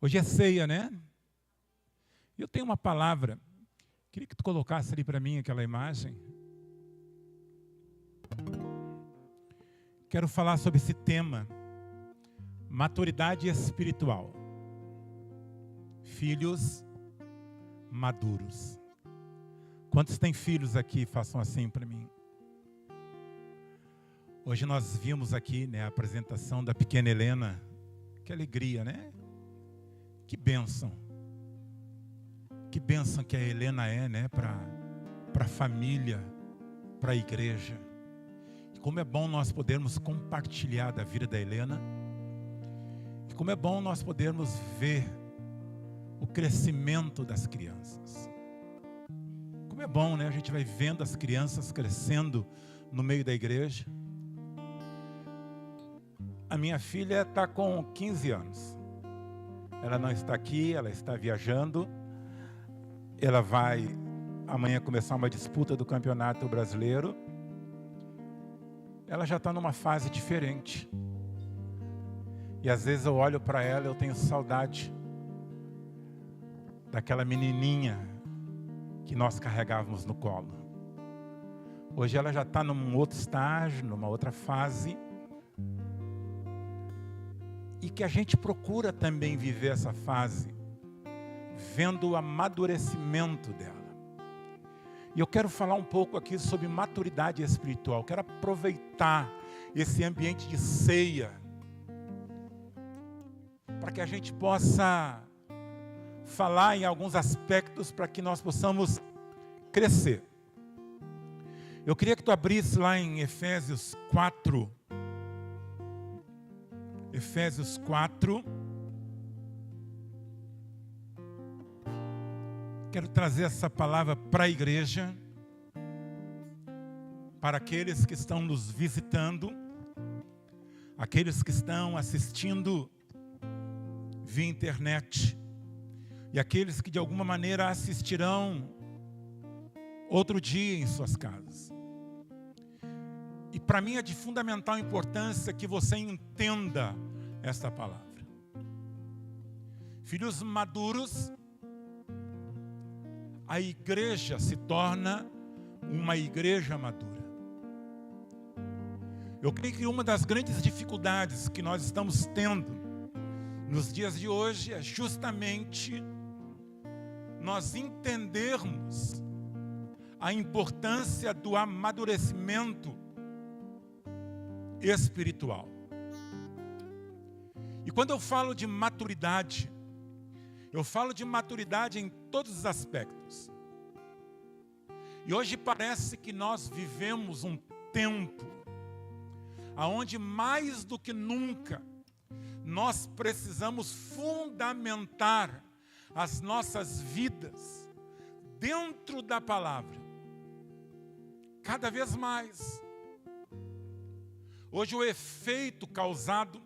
Hoje é ceia, né? Eu tenho uma palavra. Queria que tu colocasse ali para mim aquela imagem. Quero falar sobre esse tema. Maturidade espiritual. Filhos maduros. Quantos têm filhos aqui? Façam assim para mim. Hoje nós vimos aqui, né, a apresentação da pequena Helena. Que alegria, né? Que bênção. Que bênção que a Helena é, né, para a família, para a igreja. E como é bom nós podermos compartilhar da vida da Helena. E como é bom nós podermos ver o crescimento das crianças. Como é bom, né? A gente vai vendo as crianças crescendo no meio da igreja. A minha filha está com 15 anos. Ela não está aqui, ela está viajando. Ela vai amanhã começar uma disputa do Campeonato Brasileiro. Ela já está numa fase diferente. E às vezes eu olho para ela e eu tenho saudade daquela menininha que nós carregávamos no colo. Hoje ela já está num outro estágio, numa outra fase. E que a gente procura também viver essa fase, vendo o amadurecimento dela. E eu quero falar um pouco aqui sobre maturidade espiritual. Quero aproveitar esse ambiente de ceia, para que a gente possa falar em alguns aspectos, para que nós possamos crescer. Eu queria que tu abrisse lá em Efésios 4. Efésios 4. Quero trazer essa palavra para a igreja, para aqueles que estão nos visitando, aqueles que estão assistindo via internet e aqueles que de alguma maneira assistirão outro dia em suas casas. E para mim é de fundamental importância que você entenda esta palavra. Filhos maduros, a igreja se torna uma igreja madura. Eu creio que uma das grandes dificuldades que nós estamos tendo nos dias de hoje é justamente nós entendermos a importância do amadurecimento espiritual. E quando eu falo de maturidade, eu falo de maturidade em todos os aspectos. E hoje parece que nós vivemos um tempo onde mais do que nunca nós precisamos fundamentar as nossas vidas dentro da palavra. Cada vez mais. Hoje o efeito causado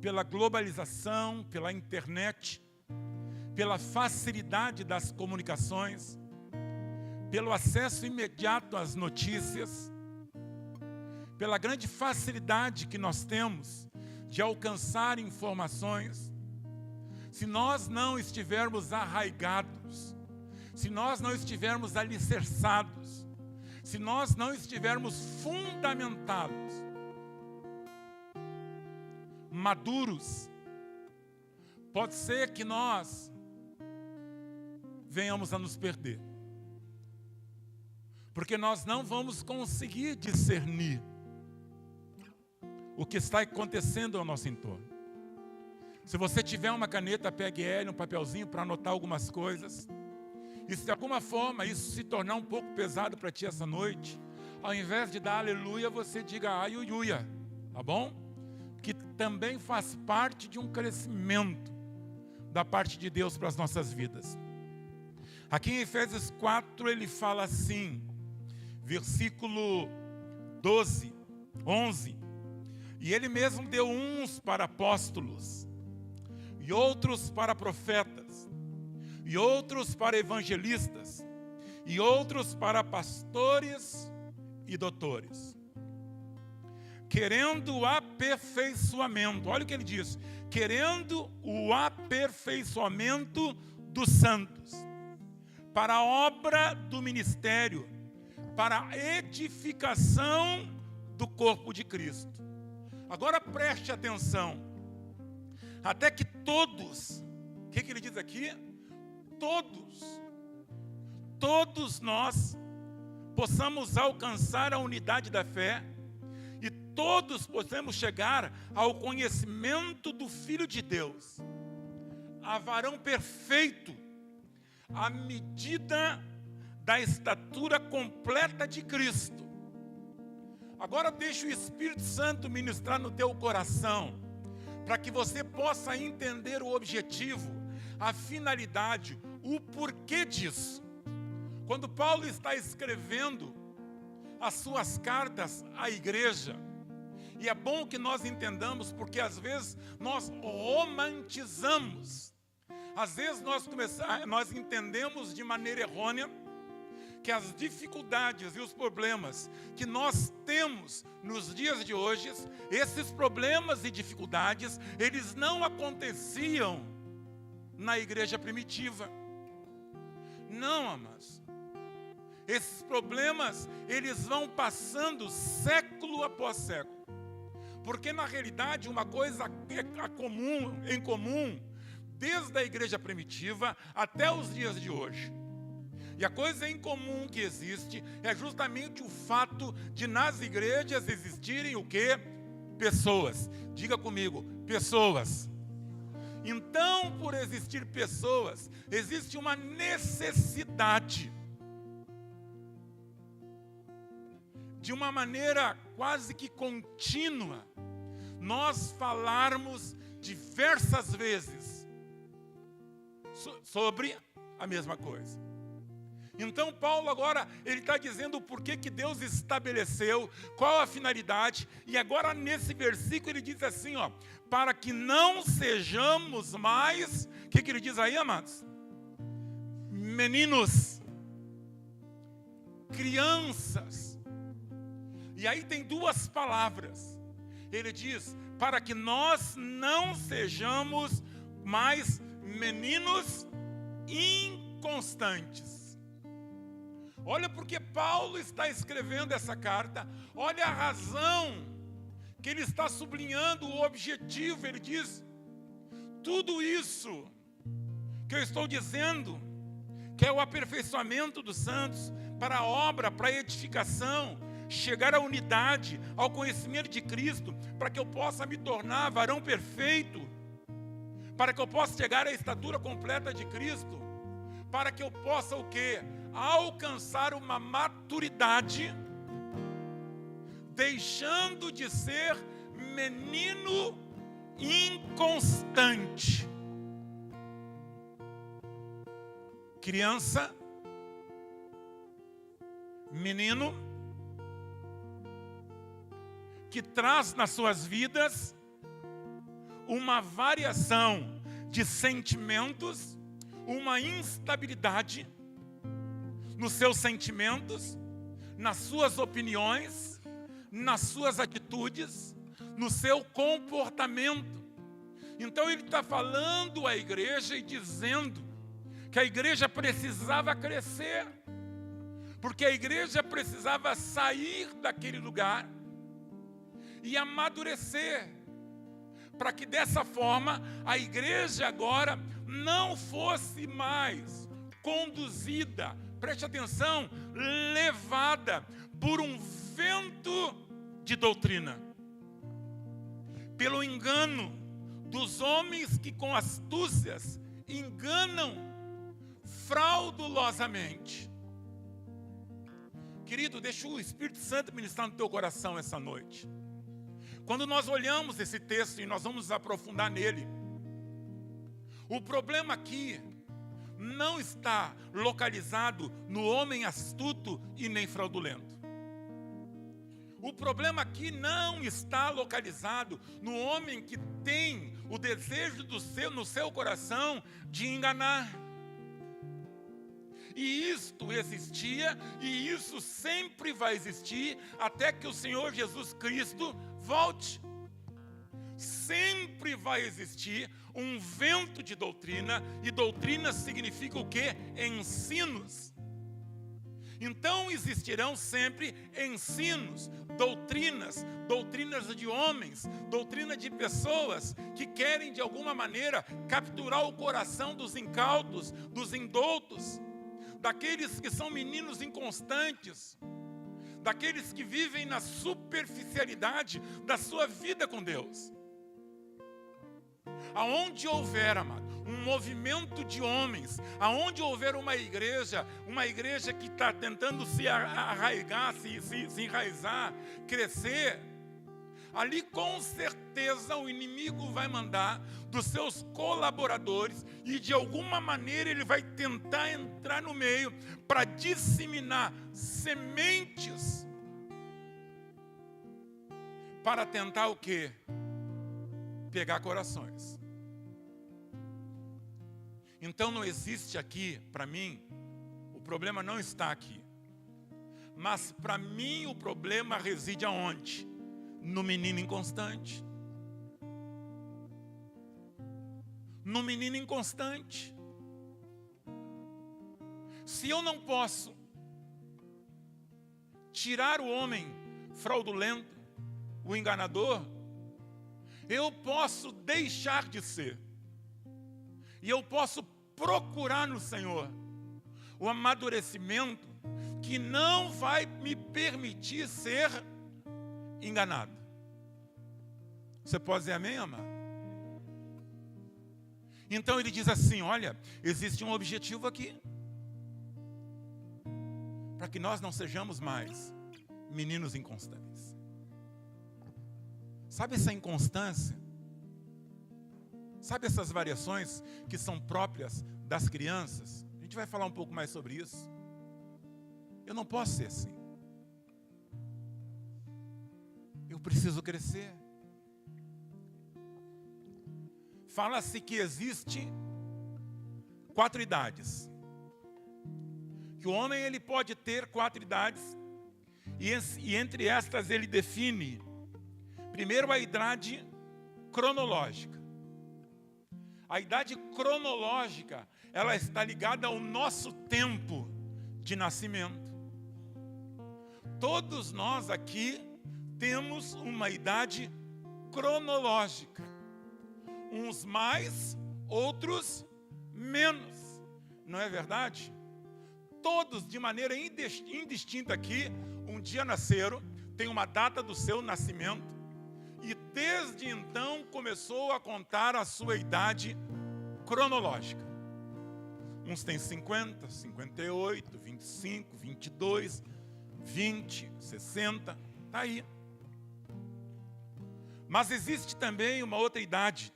pela globalização, pela internet, pela facilidade das comunicações, pelo acesso imediato às notícias, pela grande facilidade que nós temos de alcançar informações, se nós não estivermos arraigados, se nós não estivermos alicerçados, se nós não estivermos fundamentados, maduros, pode ser que nós venhamos a nos perder. Porque nós não vamos conseguir discernir o que está acontecendo ao nosso entorno. Se você tiver uma caneta, pegue ela, um papelzinho para anotar algumas coisas. E se de alguma forma isso se tornar um pouco pesado para ti essa noite, ao invés de dar aleluia, você diga aiuiuia, tá bom? Que também faz parte de um crescimento da parte de Deus para as nossas vidas. Aqui em Efésios 4 ele fala assim, versículo 12, 11. E ele mesmo deu uns para apóstolos, e outros para profetas, e outros para evangelistas, e outros para pastores e doutores, querendo o aperfeiçoamento. Olha o que ele diz: querendo o aperfeiçoamento dos santos, para a obra do ministério, para a edificação do corpo de Cristo. Agora preste atenção, até que todos, o que ele diz aqui? Todos nós possamos alcançar a unidade da fé e todos possamos chegar ao conhecimento do Filho de Deus, a varão perfeito, à medida da estatura completa de Cristo. Agora deixa o Espírito Santo ministrar no teu coração, para que você possa entender o objetivo, a finalidade, o porquê disso. Quando Paulo está escrevendo as suas cartas à igreja, e é bom que nós entendamos, porque às vezes nós romantizamos, às vezes nós entendemos de maneira errônea que as dificuldades e os problemas que nós temos nos dias de hoje, esses problemas e dificuldades, eles não aconteciam na igreja primitiva. Não, amados. Esses problemas, eles vão passando século após século. Porque na realidade uma coisa é em comum, desde a igreja primitiva até os dias de hoje. E a coisa em comum que existe é justamente o fato de nas igrejas existirem o quê? Pessoas. Diga comigo, pessoas. Então, por existir pessoas, existe uma necessidade de uma maneira quase que contínua, nós falarmos diversas vezes sobre a mesma coisa. Então Paulo agora, ele está dizendo o porquê que Deus estabeleceu, qual a finalidade, e agora nesse versículo ele diz assim, ó, para que não sejamos mais, o que ele diz aí, amados? Meninos, crianças. E aí tem duas palavras. Ele diz, para que nós não sejamos mais meninos inconstantes. Olha porque Paulo está escrevendo essa carta, olha a razão que ele está sublinhando, o objetivo. Ele diz, tudo isso que eu estou dizendo, que é o aperfeiçoamento dos santos, para a obra, para a edificação, chegar à unidade, ao conhecimento de Cristo, para que eu possa me tornar varão perfeito, para que eu possa chegar à estatura completa de Cristo, para que eu possa o quê? Alcançar uma maturidade, deixando de ser menino inconstante. Criança, menino, que traz nas suas vidas uma variação de sentimentos, uma instabilidade nos seus sentimentos, nas suas opiniões, nas suas atitudes, no seu comportamento. Então ele está falando à igreja e dizendo que a igreja precisava crescer, porque a igreja precisava sair daquele lugar e amadurecer, para que dessa forma a igreja agora não fosse mais conduzida, preste atenção, levada por um vento de doutrina, pelo engano dos homens que com astúcias enganam fraudulosamente. Querido, deixa o Espírito Santo ministrar no teu coração essa noite. Quando nós olhamos esse texto e nós vamos nos aprofundar nele, o problema aqui não está localizado no homem astuto e nem fraudulento. O problema aqui não está localizado no homem que tem o desejo no seu coração de enganar. E isto existia e isso sempre vai existir até que o Senhor Jesus Cristo volte. sempre vai existir um vento de doutrina, e doutrina significa o quê? Ensinos. Então existirão sempre ensinos, doutrinas de homens, doutrina de pessoas que querem de alguma maneira capturar o coração dos incautos, dos indoutos, daqueles que são meninos inconstantes, daqueles que vivem na superficialidade da sua vida com Deus. Aonde houver, amado, um movimento de homens, aonde houver uma igreja que está tentando se arraigar, se enraizar, crescer, ali com certeza o inimigo vai mandar dos seus colaboradores e de alguma maneira ele vai tentar entrar no meio para disseminar sementes para tentar o quê? Pegar corações. Então não existe aqui, para mim, o problema não está aqui. Mas para mim o problema reside aonde? No menino inconstante. No menino inconstante. Se eu não posso tirar o homem fraudulento, o enganador, eu posso deixar de ser. E eu posso procurar no Senhor o amadurecimento que não vai me permitir ser enganado. Você pode dizer amém, amado? Então ele diz assim, olha, existe um objetivo aqui. Para que nós não sejamos mais meninos inconstantes. Sabe essa inconstância? Sabe essas variações que são próprias das crianças? A gente vai falar um pouco mais sobre isso. Eu não posso ser assim. Eu preciso crescer. Fala-se que existe 4 idades. Que o homem ele pode ter 4 idades. E entre estas ele define, primeiro, a idade cronológica. A idade cronológica, ela está ligada ao nosso tempo de nascimento. Todos nós aqui temos uma idade cronológica. Uns mais, outros menos. Não é verdade? Todos, de maneira indistinta aqui, um dia nasceram, tem uma data do seu nascimento, e desde então começou a contar a sua idade cronológica. Uns têm 50, 58, 25, 22, 20, 60, está aí. Mas existe também uma outra idade,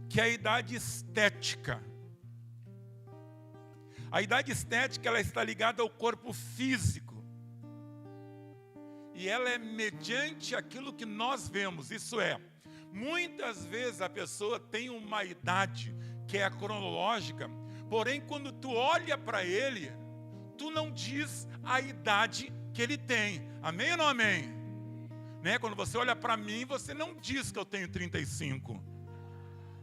que é a idade estética. A idade estética, ela está ligada ao corpo físico. E ela é mediante aquilo que nós vemos. Isso é, muitas vezes a pessoa tem uma idade que é a cronológica, porém quando tu olha para ele, tu não diz a idade que ele tem. Amém ou não amém? Né? Quando você olha para mim, você não diz que eu tenho 35.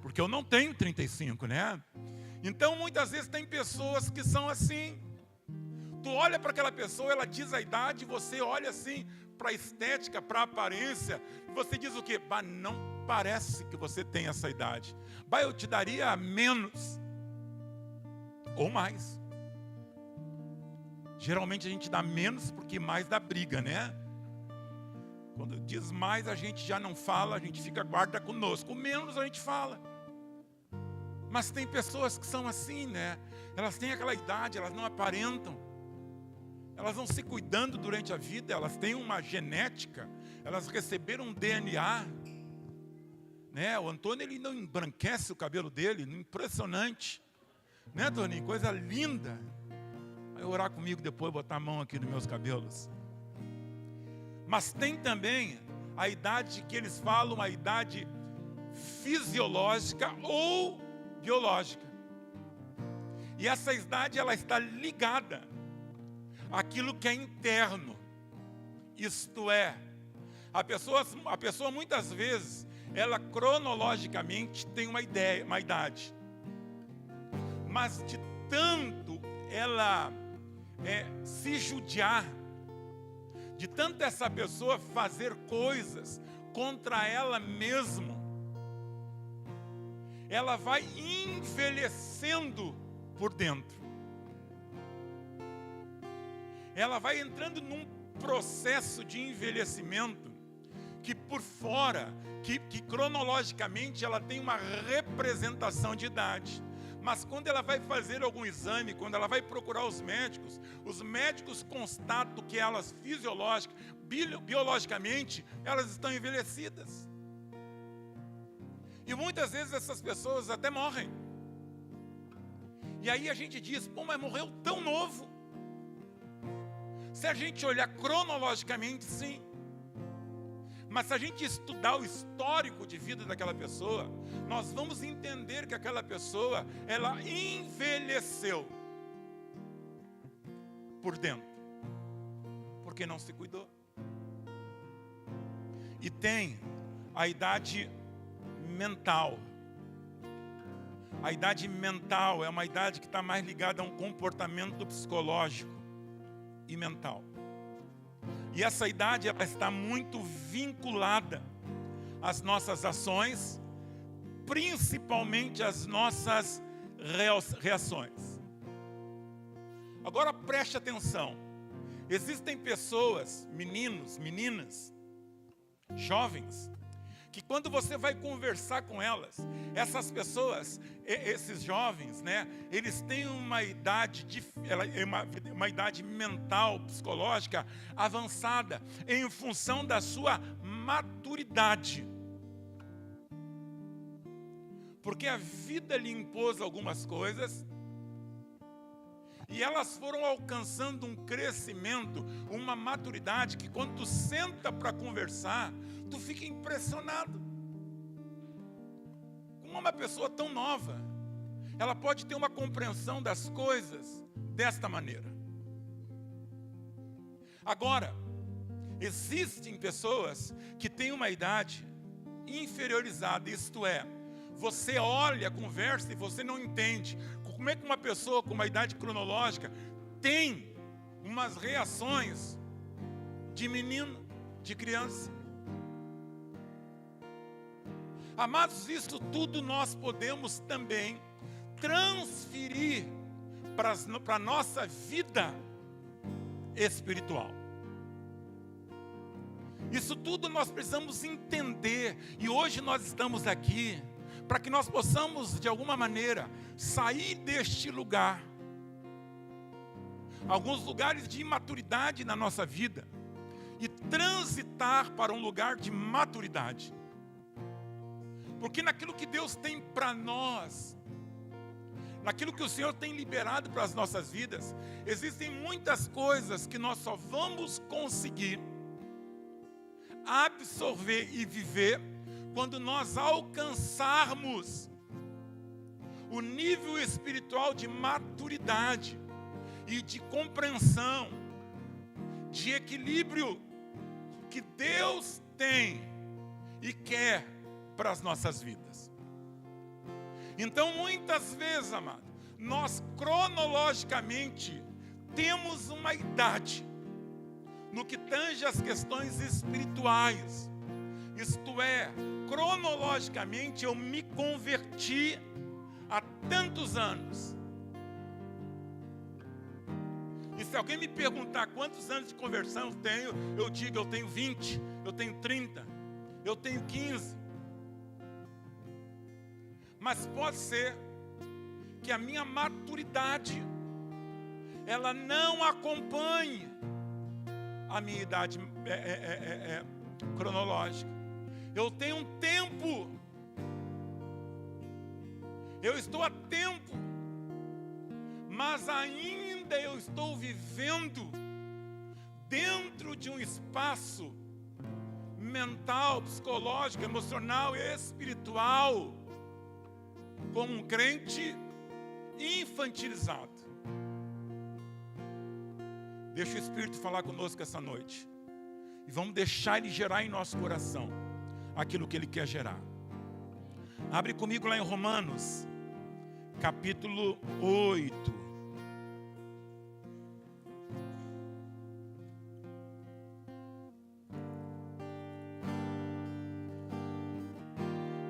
Porque eu não tenho 35, né? Então muitas vezes tem pessoas que são assim. Tu olha para aquela pessoa, ela diz a idade, você olha assim para a estética, para a aparência, e você diz o quê? Bah, não parece que você tem essa idade. Bah, eu te daria menos ou mais. Geralmente a gente dá menos porque mais dá briga, né? Quando diz mais a gente já não fala, a gente fica guarda conosco. Menos a gente fala. Mas tem pessoas que são assim, né? Elas têm aquela idade, elas não aparentam. Elas vão se cuidando durante a vida, elas têm uma genética, elas receberam um DNA. Né? O Antônio, ele não embranquece o cabelo dele, impressionante. Né, Toninho? Coisa linda. Vai orar comigo depois, botar a mão aqui nos meus cabelos. Mas tem também a idade que eles falam, a idade fisiológica ou biológica. E essa idade, ela está ligada àquilo que é interno. Isto é, A pessoa muitas vezes, ela cronologicamente tem uma idade. Mas de tanto ela se judiar, de tanto essa pessoa fazer coisas contra ela mesma, ela vai envelhecendo por dentro. Ela vai entrando num processo de envelhecimento que por fora, que cronologicamente ela tem uma representação de idade. Mas quando ela vai fazer algum exame, quando ela vai procurar os médicos constatam que elas biologicamente, elas estão envelhecidas. E muitas vezes essas pessoas até morrem. E aí a gente diz, pô, mas morreu tão novo. Se a gente olhar cronologicamente, sim. Mas se a gente estudar o histórico de vida daquela pessoa, nós vamos entender que aquela pessoa, ela envelheceu por dentro, porque não se cuidou. E tem a idade mental. A idade mental é uma idade que está mais ligada a um comportamento psicológico e mental. E essa idade ela está muito vinculada às nossas ações, principalmente às nossas reações. Agora preste atenção. Existem pessoas, meninos, meninas, jovens, que quando você vai conversar com elas, essas pessoas, esses jovens, né, eles têm uma idade, uma idade mental, psicológica avançada, em função da sua maturidade. Porque a vida lhe impôs algumas coisas, e elas foram alcançando um crescimento, uma maturidade, que quando tu senta para conversar, tu fica impressionado. Como uma pessoa tão nova, ela pode ter uma compreensão das coisas desta maneira. Agora, existem pessoas que têm uma idade inferiorizada, isto é, você olha, conversa e você não entende. Como é que uma pessoa com uma idade cronológica tem umas reações de menino, de criança? Amados, isso tudo nós podemos também transferir para a nossa vida espiritual. Isso tudo nós precisamos entender, e hoje nós estamos aqui para que nós possamos, de alguma maneira, sair deste lugar, alguns lugares de imaturidade na nossa vida, e transitar para um lugar de maturidade. Porque naquilo que Deus tem para nós, naquilo que o Senhor tem liberado para as nossas vidas, existem muitas coisas que nós só vamos conseguir absorver e viver quando nós alcançarmos o nível espiritual de maturidade e de compreensão, de equilíbrio que Deus tem e quer para as nossas vidas. Então, muitas vezes, amado, nós cronologicamente temos uma idade no que tange as questões espirituais. Isto é, cronologicamente eu me converti há tantos anos. E se alguém me perguntar quantos anos de conversão eu tenho, eu digo, eu tenho 20, eu tenho 30, eu tenho 15. Mas pode ser que a minha maturidade, ela não acompanhe a minha idade cronológica. Eu tenho um tempo, eu estou a tempo, mas ainda eu estou vivendo dentro de um espaço mental, psicológico, emocional e espiritual, como um crente infantilizado. Deixa o Espírito falar conosco essa noite. E vamos deixar Ele gerar em nosso coração aquilo que Ele quer gerar. Abre comigo lá em Romanos, capítulo 8.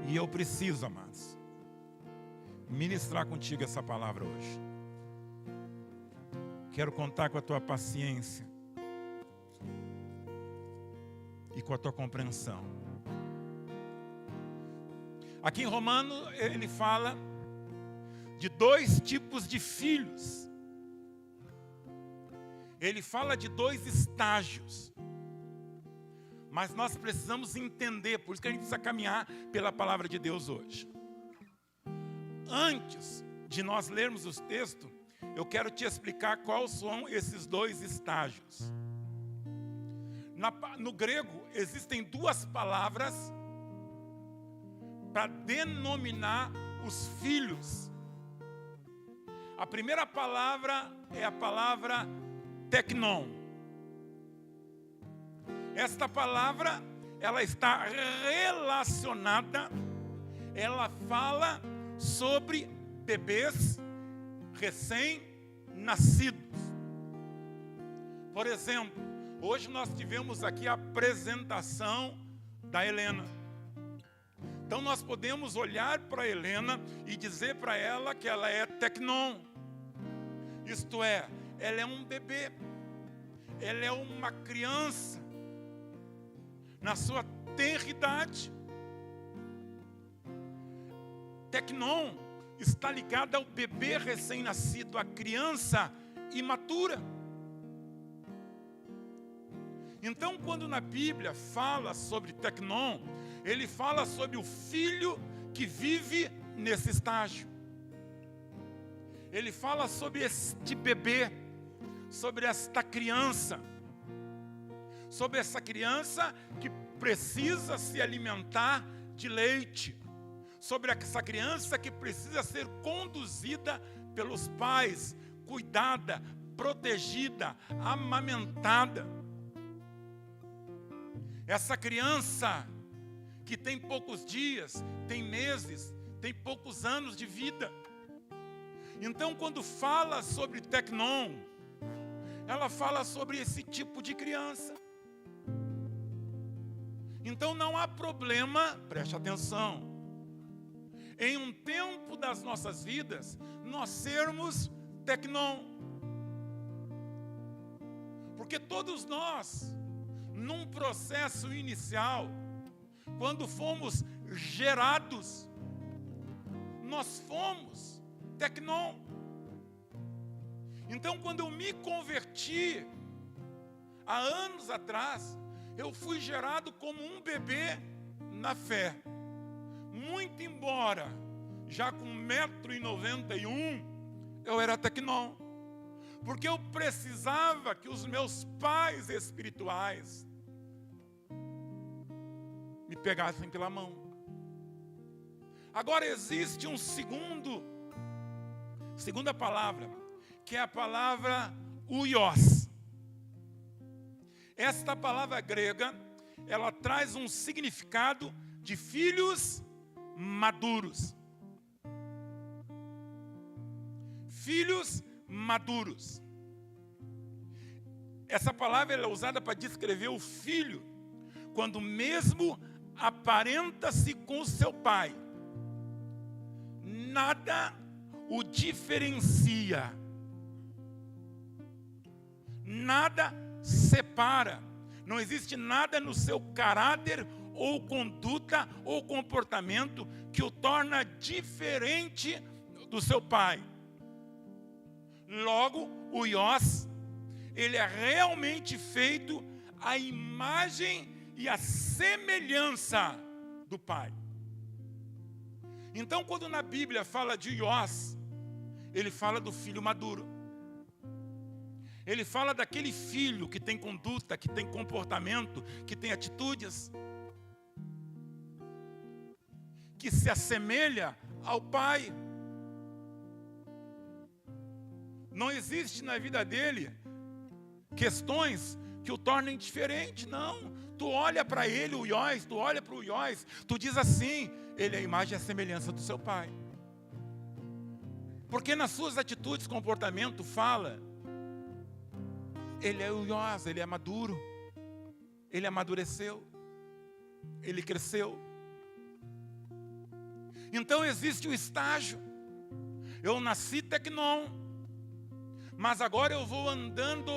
E eu preciso, amados, ministrar contigo essa palavra hoje. Quero contar com a tua paciência e com a tua compreensão. Aqui em Romanos ele fala de dois tipos de filhos. Ele fala de dois estágios. Mas nós precisamos entender, por isso que a gente precisa caminhar pela palavra de Deus hoje. Antes de nós lermos os textos, eu quero te explicar quais são esses dois estágios. No grego, existem duas palavras para denominar os filhos. A primeira palavra é a palavra teknon. Esta palavra, ela está relacionada, ela fala sobre bebês recém-nascidos. Por exemplo, hoje nós tivemos aqui a apresentação da Helena. Então nós podemos olhar para a Helena e dizer para ela que ela é teknon. Isto é, ela é um bebê, ela é uma criança na sua tenridade. Teknon está ligada ao bebê recém-nascido, à criança imatura. Então, quando na Bíblia fala sobre teknon, ele fala sobre o filho que vive nesse estágio. Ele fala sobre este bebê, sobre esta criança, sobre essa criança que precisa se alimentar de leite, sobre essa criança que precisa ser conduzida pelos pais, cuidada, protegida, amamentada. Essa criança que tem poucos dias, tem meses, tem poucos anos de vida. Então, quando fala sobre teknon, ela fala sobre esse tipo de criança. Então não há problema, preste atenção, em um tempo das nossas vidas, nós sermos teknon. Porque todos nós, num processo inicial, quando fomos gerados, nós fomos teknon. Então, quando eu me converti, há anos atrás, eu fui gerado como um bebê na fé. Muito embora, já com 1,91 m, eu era teknon. Porque eu precisava que os meus pais espirituais me pegassem pela mão. Agora existe um segunda palavra, que é a palavra huios. Esta palavra grega, ela traz um significado de filhos maduros. Filhos maduros. Essa palavra é usada para descrever o filho, quando mesmo aparenta-se com seu pai, nada o diferencia, nada separa, não existe nada no seu caráter ou conduta ou comportamento que o torna diferente do seu pai. Logo, o huios, ele é realmente feito à imagem e à semelhança do pai. Então, quando na Bíblia fala de huios, ele fala do filho maduro. Ele fala daquele filho que tem conduta, que tem comportamento, que tem atitudes, que se assemelha ao pai. Não existe na vida dele questões que o tornem diferente, não. Tu olha para ele, o Iós, tu olha para o Iós, tu diz assim: ele é a imagem e a semelhança do seu pai. Porque nas suas atitudes, comportamento, fala, ele é o Iós, ele é maduro, ele amadureceu, ele cresceu. Então existe o estágio. Eu nasci tecnon, mas agora eu vou andando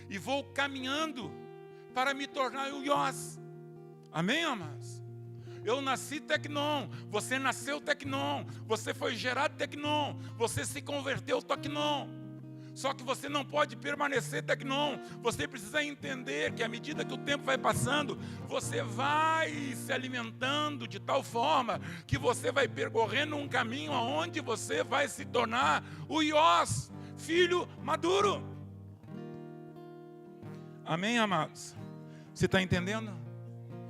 e vou caminhando para me tornar o Iós. Amém, amados? Eu nasci tecnon, você nasceu tecnon, você foi gerado tecnon, você se converteu tecnon. Só que você não pode permanecer tecnon. Você precisa entender que à medida que o tempo vai passando, você vai se alimentando de tal forma que você vai percorrendo um caminho aonde você vai se tornar o Iós, filho maduro. Amém, amados? Você está entendendo?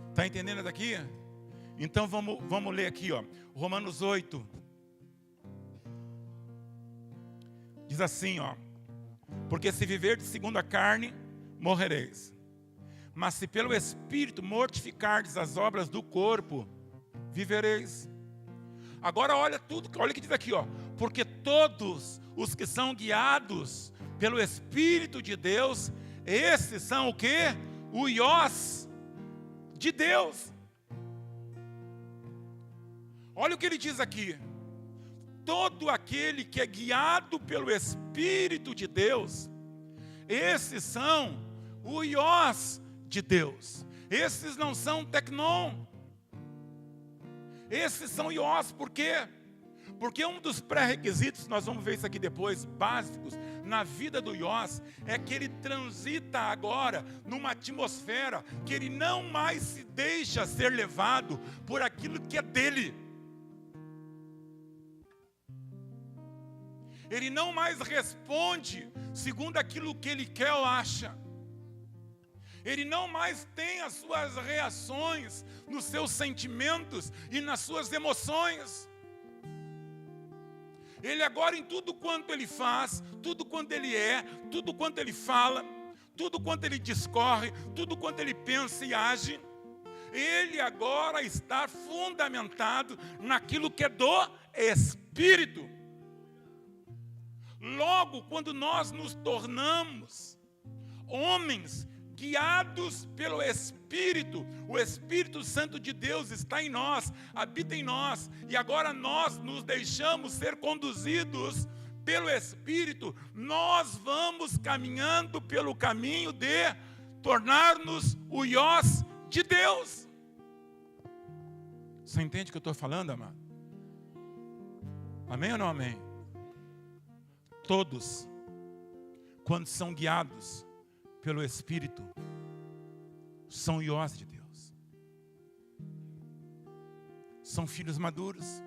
Está entendendo daqui? Então vamos ler aqui, ó. Romanos 8. Diz assim, ó: porque se viverdes segundo a carne, morrereis. Mas se pelo Espírito mortificardes as obras do corpo, vivereis. Agora olha o que diz aqui, ó. Porque todos os que são guiados pelo Espírito de Deus, esses são o quê? O Iós de Deus. Olha o que ele diz aqui: todo aquele que é guiado pelo Espírito de Deus, esses são o Iós de Deus. Esses não são tecnon. Esses são Iós. Por quê? Porque um dos pré-requisitos, nós vamos ver isso aqui depois, básicos, na vida do Iós, é que ele transita agora numa atmosfera que ele não mais se deixa ser levado por aquilo que é dele. Ele não mais responde segundo aquilo que ele quer ou acha. Ele não mais tem as suas reações nos seus sentimentos e nas suas emoções. Ele agora, em tudo quanto ele faz, tudo quanto ele é, tudo quanto ele fala, tudo quanto ele discorre, tudo quanto ele pensa e age, ele agora está fundamentado naquilo que é do Espírito. Logo, quando nós nos tornamos homens guiados pelo Espírito, o Espírito Santo de Deus está em nós, habita em nós, e agora nós nos deixamos ser conduzidos pelo Espírito, nós vamos caminhando pelo caminho de tornar-nos o Iós de Deus. Você entende o que eu estou falando, amado? Amém ou não amém? Todos, quando são guiados pelo Espírito, são Iós de Deus. São filhos maduros.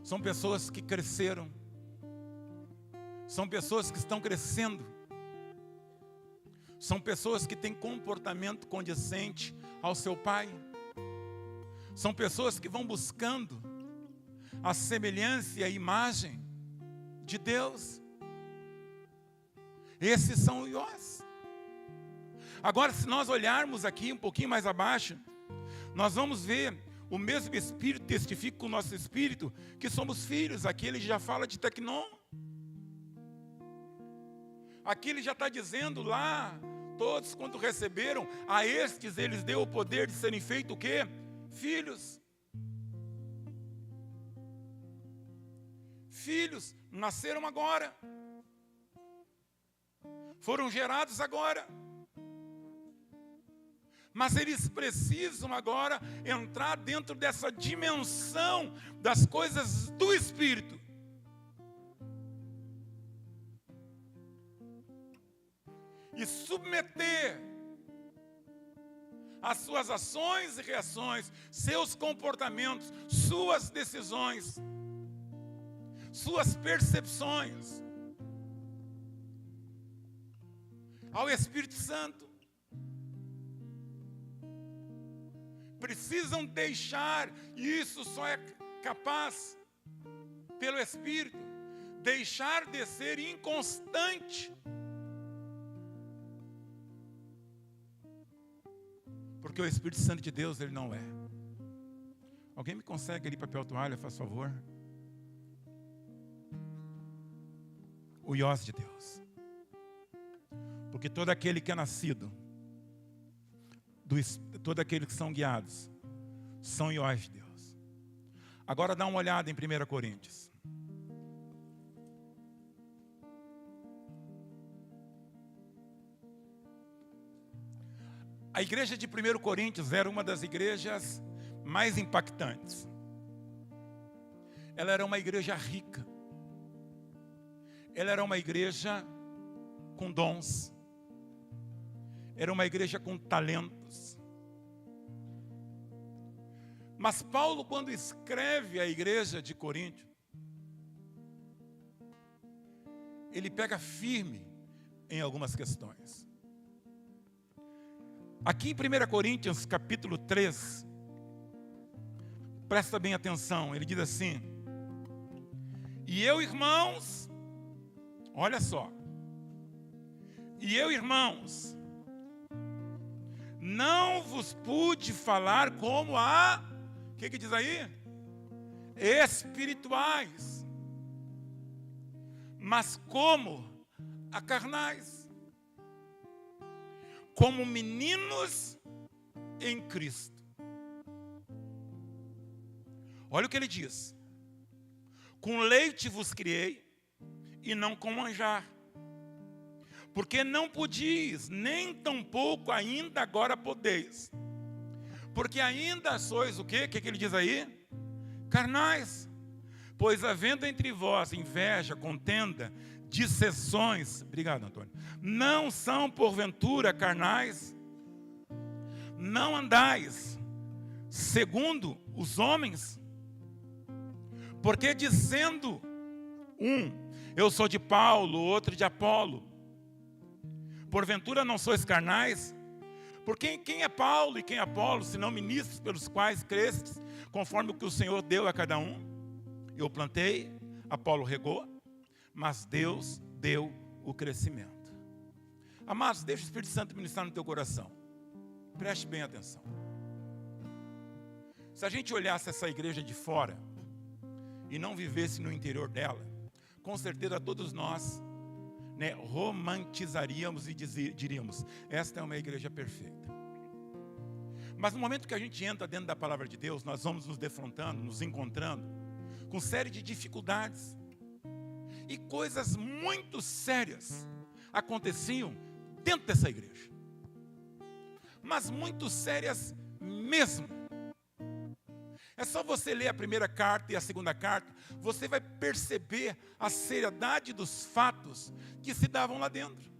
São pessoas que cresceram. São pessoas que estão crescendo. São pessoas que têm comportamento condizente ao seu pai. São pessoas que vão buscando a semelhança e a imagem de Deus. Esses são os Iós. Agora, se nós olharmos aqui um pouquinho mais abaixo, nós vamos ver o mesmo Espírito testifica com o nosso Espírito que somos filhos. Aqui ele já fala de tecnon. Aqui ele já está dizendo lá, todos quando receberam, a estes eles deu o poder de serem feitos o quê? Filhos. Filhos nasceram agora, foram gerados agora, mas eles precisam agora entrar dentro dessa dimensão das coisas do Espírito. E submeter as suas ações e reações, seus comportamentos, suas decisões, suas percepções ao Espírito Santo. Precisam deixar, e isso só é capaz pelo Espírito, deixar de ser inconstante. Porque o Espírito Santo de Deus, ele não é. Alguém me consegue ali papel toalha, faz favor? O iós de Deus. Porque todo aquele que é nascido, todo aquele que são guiados, são iós de Deus. Agora dá uma olhada em 1 Coríntios. A igreja de 1 Coríntios era uma das igrejas mais impactantes. Ela era uma igreja rica. Ela era uma igreja com dons. Era uma igreja com talentos. Mas Paulo, quando escreve a igreja de Corinto, ele pega firme em algumas questões. Aqui em 1 Coríntios, capítulo 3, presta bem atenção, ele diz assim: e eu, irmãos, olha só, e eu, irmãos, não vos pude falar como o que diz aí? Espirituais, mas como a carnais, como meninos em Cristo. Olha o que ele diz: com leite vos criei, e não com manjar, porque não podis, nem tampouco ainda agora podeis, porque ainda sois o quê? O que ele diz aí? Carnais. Pois havendo entre vós inveja, contenda, dissensões, obrigado, Antônio, não são porventura carnais? Não andais segundo os homens? Porque dizendo eu sou de Paulo, outro de Apolo, porventura não sois carnais? Porque quem é Paulo e quem é Apolo, senão ministros pelos quais crestes, conforme o que o Senhor deu a cada um? Eu plantei, Apolo regou, mas Deus deu o crescimento. Amados, deixa o Espírito Santo ministrar no teu coração. Preste bem atenção. Se a gente olhasse essa igreja de fora e não vivesse no interior dela, com certeza todos nós romantizaríamos e diríamos: esta é uma igreja perfeita. Mas no momento que a gente entra dentro da palavra de Deus, nós vamos nos defrontando, nos encontrando com série de dificuldades. E coisas muito sérias aconteciam dentro dessa igreja. Mas muito sérias mesmo. É só você ler a primeira carta e a segunda carta, você vai perceber a seriedade dos fatos que se davam lá dentro.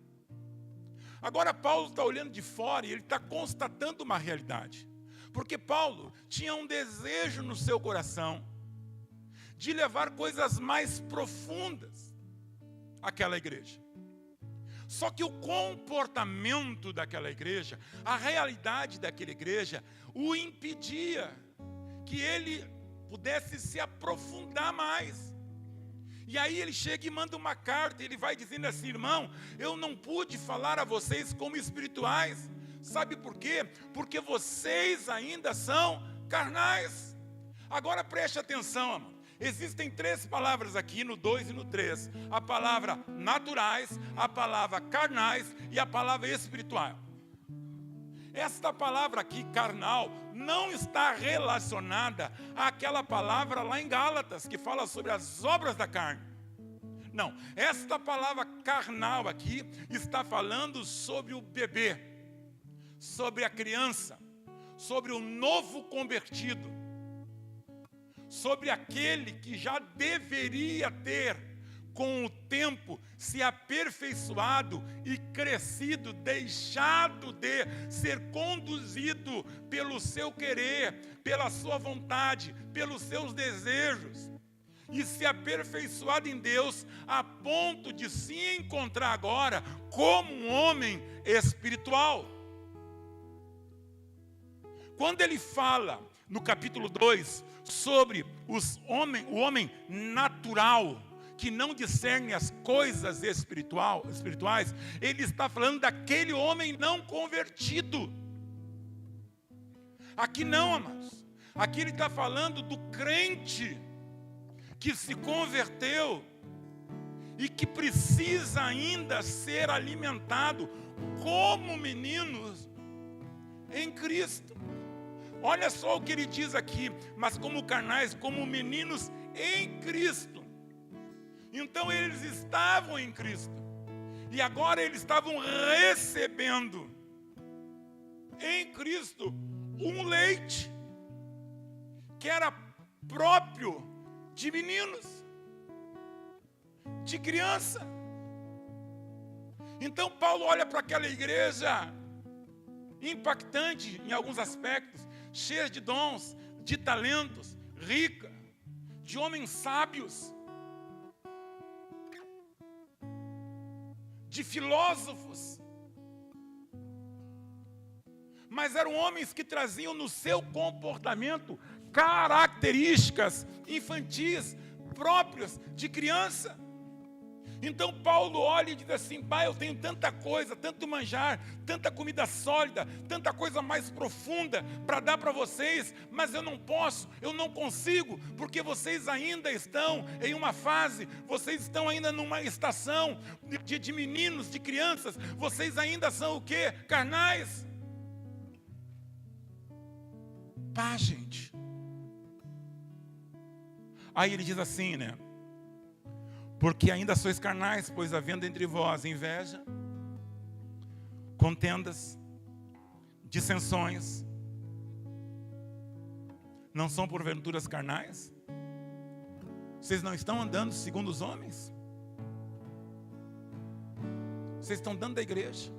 Agora Paulo está olhando de fora e ele está constatando uma realidade. Porque Paulo tinha um desejo no seu coração de levar coisas mais profundas àquela igreja. Só que o comportamento daquela igreja, a realidade daquela igreja, o impedia que ele pudesse se aprofundar mais. E aí ele chega e manda uma carta, ele vai dizendo assim: irmão, eu não pude falar a vocês como espirituais. Sabe por quê? Porque vocês ainda são carnais. Agora preste atenção, amado. Existem 3 palavras aqui no 2 e no 3. A palavra naturais, a palavra carnais e a palavra espiritual. Esta palavra aqui, carnal, não está relacionada àquela palavra lá em Gálatas, que fala sobre as obras da carne. Não, esta palavra carnal aqui está falando sobre o bebê, sobre a criança, sobre o novo convertido, sobre aquele que já deveria ter, com o tempo, se aperfeiçoado e crescido, deixado de ser conduzido pelo seu querer, pela sua vontade, pelos seus desejos, e se aperfeiçoado em Deus, a ponto de se encontrar agora como um homem espiritual. Quando ele fala no capítulo 2 sobre o homem natural, que não discerne as coisas espirituais, ele está falando daquele homem não convertido. Aqui não, amados. Aqui ele está falando do crente que se converteu e que precisa ainda ser alimentado como meninos em Cristo. Olha só o que ele diz aqui: mas como carnais, como meninos em Cristo. Então eles estavam em Cristo, e agora eles estavam recebendo em Cristo um leite que era próprio de meninos, de criança. Então Paulo olha para aquela igreja impactante em alguns aspectos, cheia de dons, de talentos, rica, de homens sábios, de filósofos, mas eram homens que traziam no seu comportamento características infantis, próprias de criança. Então Paulo olha e diz assim: pai, eu tenho tanta coisa, tanto manjar, tanta comida sólida, tanta coisa mais profunda para dar para vocês, mas eu não posso, eu não consigo, porque vocês ainda estão em uma fase, vocês estão ainda numa estação de meninos, de crianças, vocês ainda são o quê? Carnais. Pá, gente. Aí ele diz assim, né? Porque ainda sois carnais, pois havendo entre vós inveja, contendas, dissensões, não são porventuras carnais? Vocês não estão andando segundo os homens? Vocês estão dentro da igreja,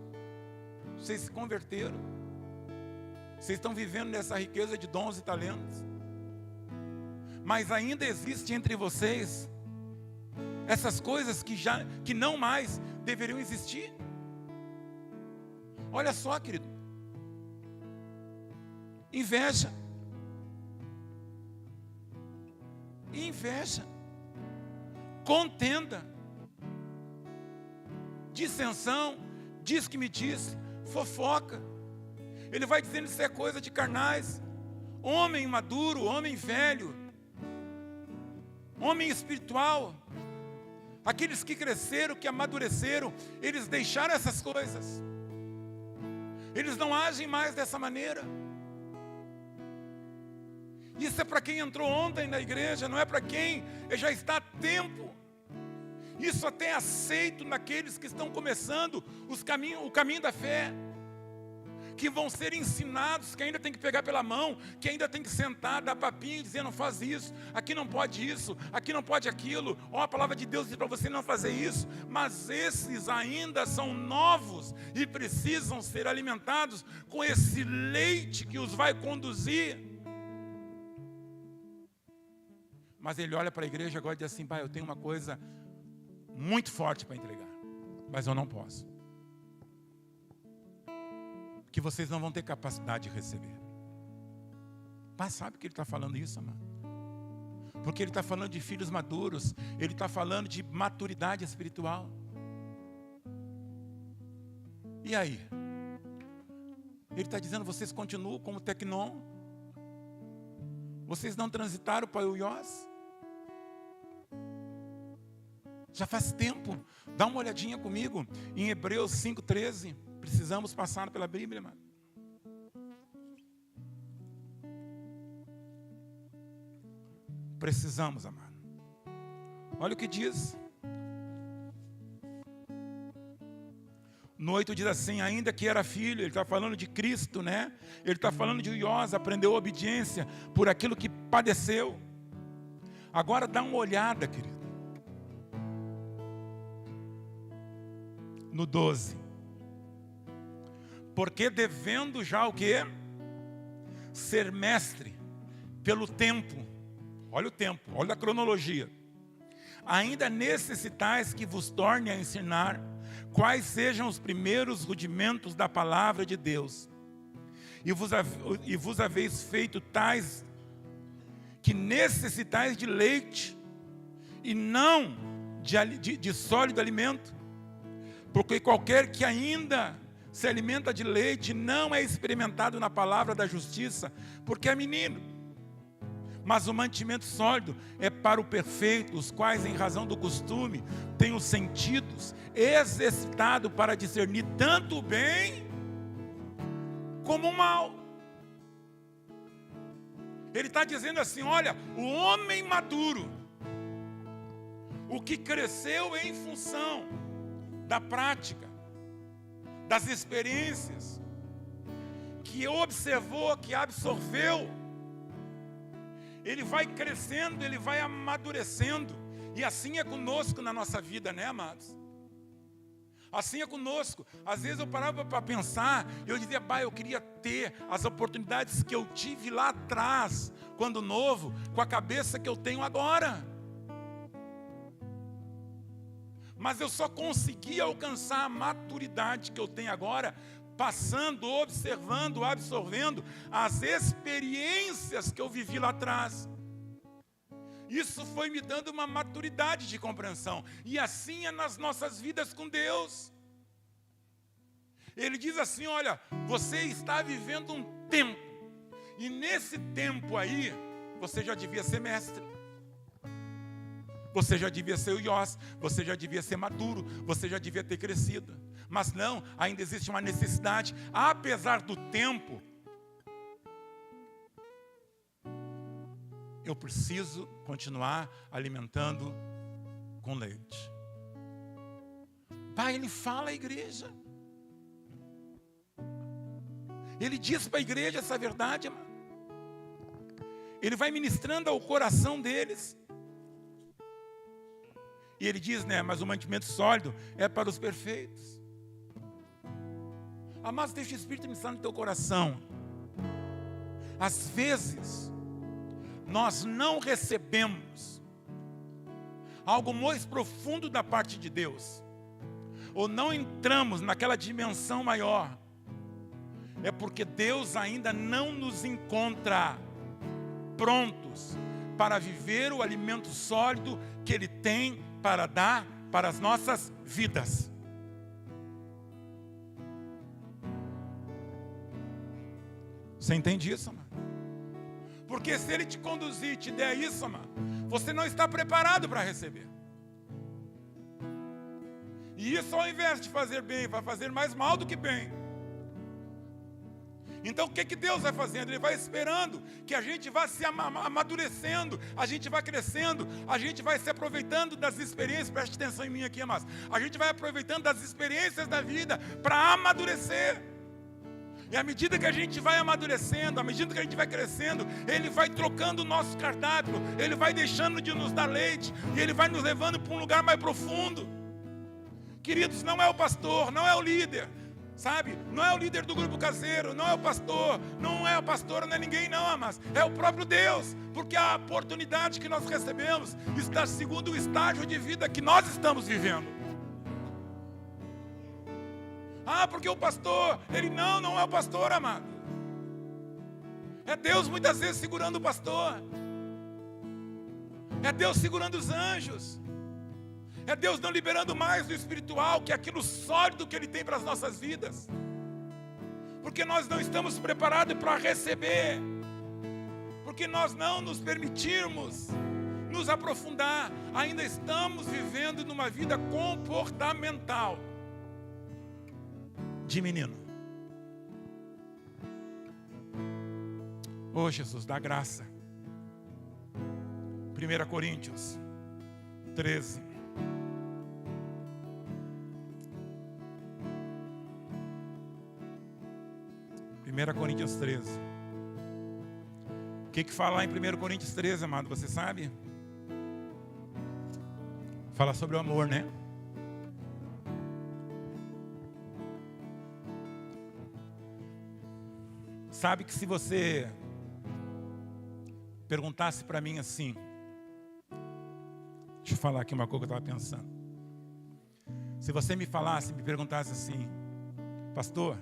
vocês se converteram, vocês estão vivendo nessa riqueza de dons e talentos, mas ainda existe entre vocês essas coisas que não mais deveriam existir. Olha só, querido. Inveja. Inveja. Contenda. Dissensão. Diz que me disse. Fofoca. Ele vai dizendo que isso é coisa de carnais. Homem maduro, homem velho, homem espiritual. Aqueles que cresceram, que amadureceram, eles deixaram essas coisas. Eles não agem mais dessa maneira. Isso é para quem entrou ontem na igreja, não é para quem já está há tempo. Isso até é aceito naqueles que estão começando o caminho da fé, que vão ser ensinados, que ainda tem que pegar pela mão, que ainda tem que sentar, dar papinho e dizer: não faz isso, aqui não pode isso, aqui não pode aquilo. Ó, a palavra de Deus diz para você não fazer isso. Mas esses ainda são novos e precisam ser alimentados com esse leite que os vai conduzir. Mas ele olha para a igreja agora e diz assim: pai, eu tenho uma coisa muito forte para entregar, mas eu não posso, que vocês não vão ter capacidade de receber. Pai, sabe que ele está falando isso, amado? Porque ele está falando de filhos maduros, ele está falando de maturidade espiritual. E aí? Ele está dizendo: vocês continuam como tecnon? Vocês não transitaram para o iós? Já faz tempo. Dá uma olhadinha comigo em Hebreus 5,13. Precisamos passar pela Bíblia, mano. Precisamos, amado. Olha o que diz. No 8 diz assim: ainda que era filho, ele está falando de Cristo, né? Ele está falando de Iós, aprendeu obediência por aquilo que padeceu. Agora dá uma olhada, querido. No 12. Porque devendo já o quê? Ser mestre pelo tempo. Olha o tempo, olha a cronologia. Ainda necessitais que vos torne a ensinar quais sejam os primeiros rudimentos da palavra de Deus. E vos haveis feito tais que necessitais de leite, e não de sólido alimento. Porque qualquer que ainda se alimenta de leite não é experimentado na palavra da justiça, porque é menino. Mas o mantimento sólido é para o perfeito, os quais, em razão do costume, têm os sentidos exercitados para discernir tanto o bem como o mal. Ele está dizendo assim, olha, o homem maduro, o que cresceu em função da prática, das experiências, que observou, que absorveu, ele vai crescendo, ele vai amadurecendo. E assim é conosco na nossa vida, né, amados? Assim é conosco. Às vezes eu parava para pensar, eu dizia, pai, eu queria ter as oportunidades que eu tive lá atrás, quando novo, com a cabeça que eu tenho agora. Mas eu só consegui alcançar a maturidade que eu tenho agora, passando, observando, absorvendo as experiências que eu vivi lá atrás. Isso foi me dando uma maturidade de compreensão. E assim é nas nossas vidas com Deus. Ele diz assim, olha, você está vivendo um tempo. E nesse tempo aí, você já devia ser mestre. Você já devia ser o Iós, você já devia ser maduro, você já devia ter crescido. Mas não, ainda existe uma necessidade, apesar do tempo. Eu preciso continuar alimentando com leite. Pai, ele fala à igreja. Ele diz para a igreja essa verdade, amado. Ele vai ministrando ao coração deles. E ele diz, né, mas o mantimento sólido é para os perfeitos. Amados, deixa o Espírito ministrar no teu coração. Às vezes, nós não recebemos algo mais profundo da parte de Deus, ou não entramos naquela dimensão maior, é porque Deus ainda não nos encontra prontos para viver o alimento sólido que Ele tem para dar para as nossas vidas. Você entende isso, amado? Porque se Ele te conduzir e te der isso, amado, você não está preparado para receber. E isso, ao invés de fazer bem, vai fazer mais mal do que bem. Então o que Deus vai fazendo? Ele vai esperando que a gente vá se amadurecendo, a gente vai crescendo, a gente vai se aproveitando das experiências, preste atenção em mim aqui, amados. A gente vai aproveitando das experiências da vida para amadurecer. E à medida que a gente vai amadurecendo, à medida que a gente vai crescendo, Ele vai trocando o nosso cardápio, Ele vai deixando de nos dar leite, e Ele vai nos levando para um lugar mais profundo. Queridos, não é o pastor, não é o líder, sabe? Não é o líder do grupo caseiro, não é o pastor, não é a pastora, não é ninguém não, mas é o próprio Deus, porque a oportunidade que nós recebemos está segundo o estágio de vida que nós estamos vivendo. Ah, porque o pastor, ele não é o pastor, amado. É Deus muitas vezes segurando o pastor. É Deus segurando os anjos. É Deus não liberando mais do espiritual, que é aquilo sólido que Ele tem para as nossas vidas. Porque nós não estamos preparados para receber. Porque nós não nos permitirmos nos aprofundar. Ainda estamos vivendo numa vida comportamental de menino. Oh, Jesus, dá graça. 1 Coríntios 13. Coríntios 13. O que fala lá em 1 Coríntios 13, amado? Você sabe? Fala sobre o amor, né? Sabe que se você perguntasse para mim assim, deixa eu falar aqui uma coisa que eu estava pensando. Se você me perguntasse assim, pastor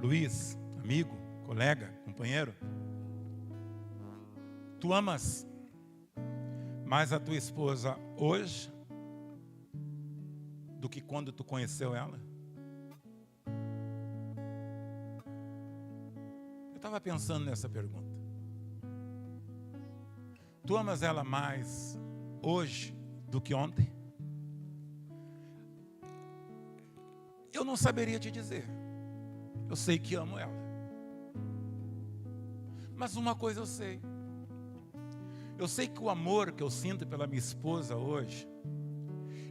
Luiz, amigo, colega, companheiro, tu amas mais a tua esposa hoje do que quando tu conheceu ela? Eu estava pensando nessa pergunta. Tu amas ela mais hoje do que ontem? Eu não saberia te dizer. Eu sei que amo ela. Mas uma coisa eu sei. Eu sei que o amor que eu sinto pela minha esposa hoje,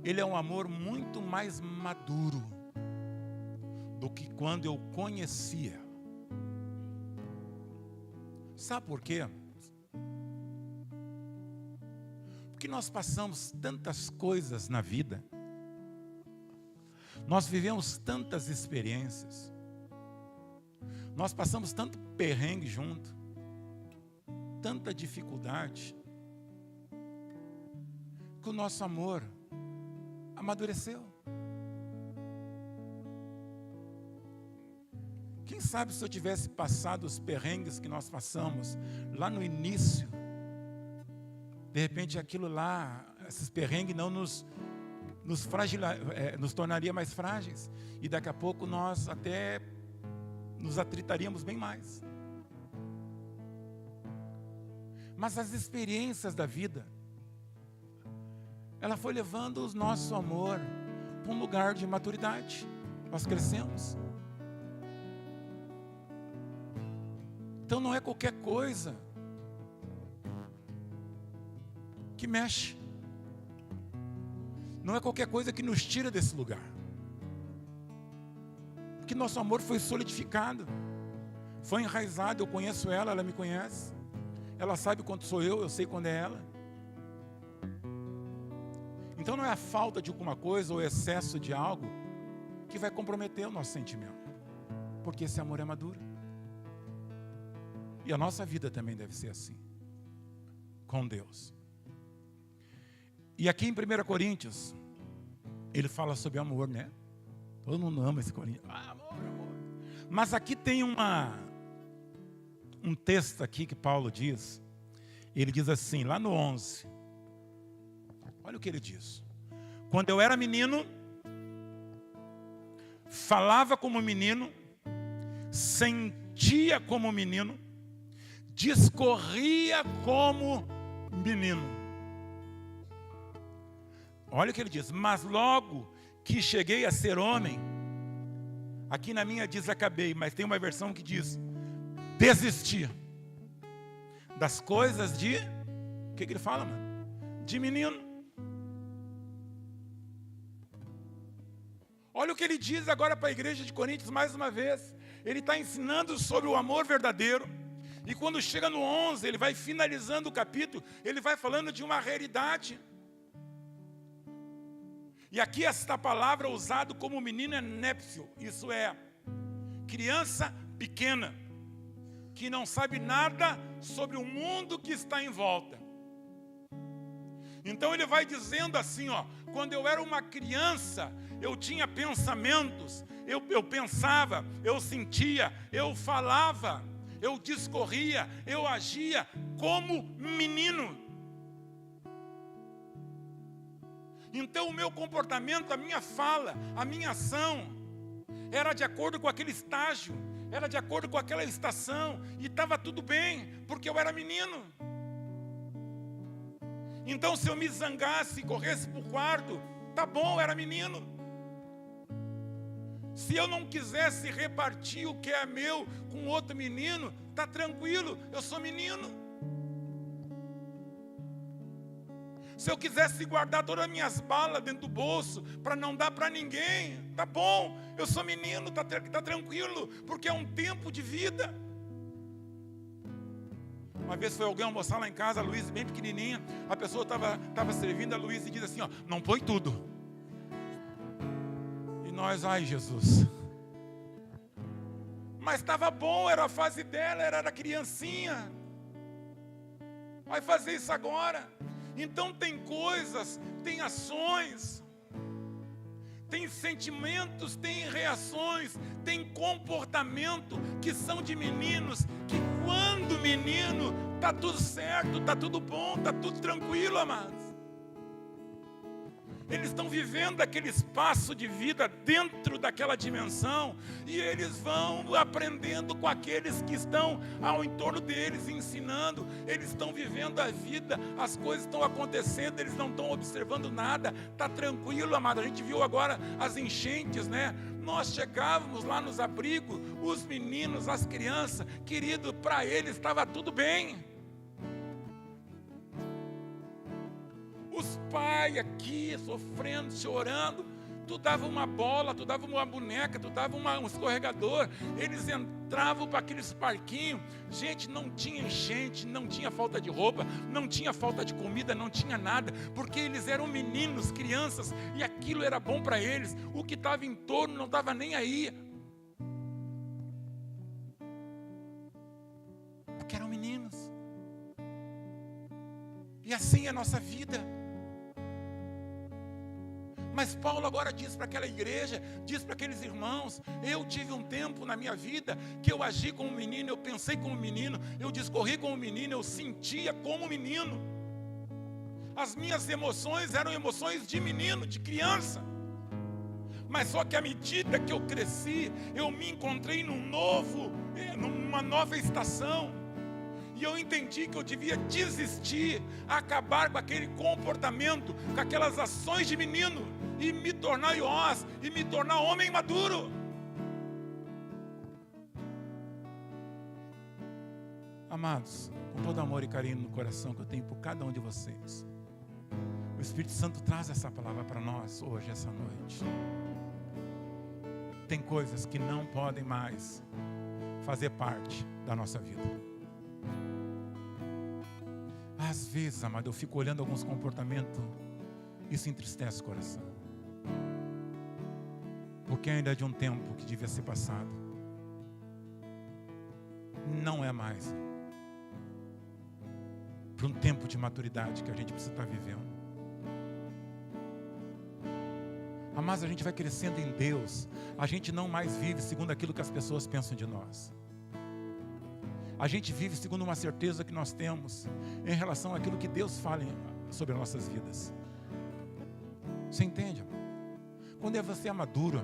ele é um amor muito mais maduro do que quando eu conhecia. Sabe por quê? Porque nós passamos tantas coisas na vida, nós vivemos tantas experiências, nós passamos tanto perrengue junto, tanta dificuldade, que o nosso amor amadureceu. Quem sabe se eu tivesse passado os perrengues que nós passamos lá no início, de repente aquilo lá, esses perrengues não nos tornaria mais frágeis, e daqui a pouco nós até nos atritaríamos bem mais. Mas as experiências da vida, ela foi levando o nosso amor para um lugar de maturidade. Nós crescemos. Então não é qualquer coisa que mexe. Não é qualquer coisa que nos tira desse lugar. Porque nosso amor foi solidificado, foi enraizado. Eu conheço ela, ela me conhece. Ela sabe quanto sou eu sei quando é ela. Então não é a falta de alguma coisa ou excesso de algo que vai comprometer o nosso sentimento. Porque esse amor é maduro. E a nossa vida também deve ser assim, com Deus. E aqui em 1 Coríntios, ele fala sobre amor, né? Todo mundo ama esse Coríntios. Amor, amor. Mas aqui tem um texto aqui que Paulo diz. Ele diz assim, lá no 11. Olha o que ele diz. Quando eu era menino, falava como menino, sentia como menino, discorria como menino. Olha o que ele diz. Mas logo que cheguei a ser homem, aqui na minha diz acabei, mas tem uma versão que diz desisti das coisas de, o que ele fala, mano? De menino. Olha o que ele diz agora para a igreja de Coríntios mais uma vez. Ele está ensinando sobre o amor verdadeiro. E quando chega no 11, ele vai finalizando o capítulo, ele vai falando de uma realidade. E aqui esta palavra usada como menino é népcio, isso é, criança pequena, que não sabe nada sobre o mundo que está em volta. Então ele vai dizendo assim, ó, quando eu era uma criança, eu tinha pensamentos, eu pensava, eu sentia, eu falava, eu discorria, eu agia como menino. Então o meu comportamento, a minha fala, a minha ação, era de acordo com aquele estágio, era de acordo com aquela estação, e estava tudo bem, porque eu era menino. Então se eu me zangasse e corresse para o quarto, tá bom, eu era menino. Se eu não quisesse repartir o que é meu com outro menino, tá tranquilo, eu sou menino. Se eu quisesse guardar todas as minhas balas dentro do bolso para não dar para ninguém, tá bom, eu sou menino, tá tranquilo, porque é um tempo de vida. Uma vez foi alguém almoçar lá em casa, a Luísa bem pequenininha, a pessoa estava servindo a Luísa e diz assim, ó, não põe tudo. E nós, ai Jesus. Mas estava bom, era a fase dela, era da criancinha. Vai fazer isso agora. Então tem coisas, tem ações, tem sentimentos, tem reações, tem comportamento que são de meninos, que quando menino, está tudo certo, está tudo bom, está tudo tranquilo, amados. Eles estão vivendo aquele espaço de vida dentro daquela dimensão, e eles vão aprendendo com aqueles que estão ao entorno deles, ensinando. Eles estão vivendo a vida, as coisas estão acontecendo, eles não estão observando nada. Está tranquilo, amado. A gente viu agora as enchentes, né? Nós chegávamos lá nos abrigos, os meninos, as crianças, querido, para eles estava tudo bem. Os pais aqui sofrendo, chorando. Tu dava uma bola, tu dava uma boneca, tu dava um escorregador. Eles entravam para aqueles parquinhos. Gente, não tinha enchente, não tinha falta de roupa, não tinha falta de comida, não tinha nada, porque eles eram meninos, crianças, e aquilo era bom para eles. O que estava em torno não estava nem aí, porque eram meninos. E assim é a nossa vida. Mas Paulo agora diz para aquela igreja, diz para aqueles irmãos: eu tive um tempo na minha vida que eu agi como menino, eu pensei como menino, eu discorri como menino, eu sentia como menino. As minhas emoções eram emoções de menino, de criança. Mas só que à medida que eu cresci, eu me encontrei numa nova estação. E eu entendi que eu devia desistir, acabar com aquele comportamento, com aquelas ações de menino, e me tornar iós, e me tornar homem maduro. Amados, com todo amor e carinho no coração que eu tenho por cada um de vocês, o Espírito Santo traz essa palavra para nós hoje, essa noite. Tem coisas que não podem mais fazer parte da nossa vida. Às vezes, amado, eu fico olhando alguns comportamentos, isso entristece o coração. Porque ainda é de um tempo que devia ser passado. Não é mais. Para um tempo de maturidade que a gente precisa estar vivendo. Mas a gente vai crescendo em Deus. A gente não mais vive segundo aquilo que as pessoas pensam de nós. A gente vive segundo uma certeza que nós temos em relação àquilo que Deus fala sobre as nossas vidas. Você entende, amor? Quando você é maduro,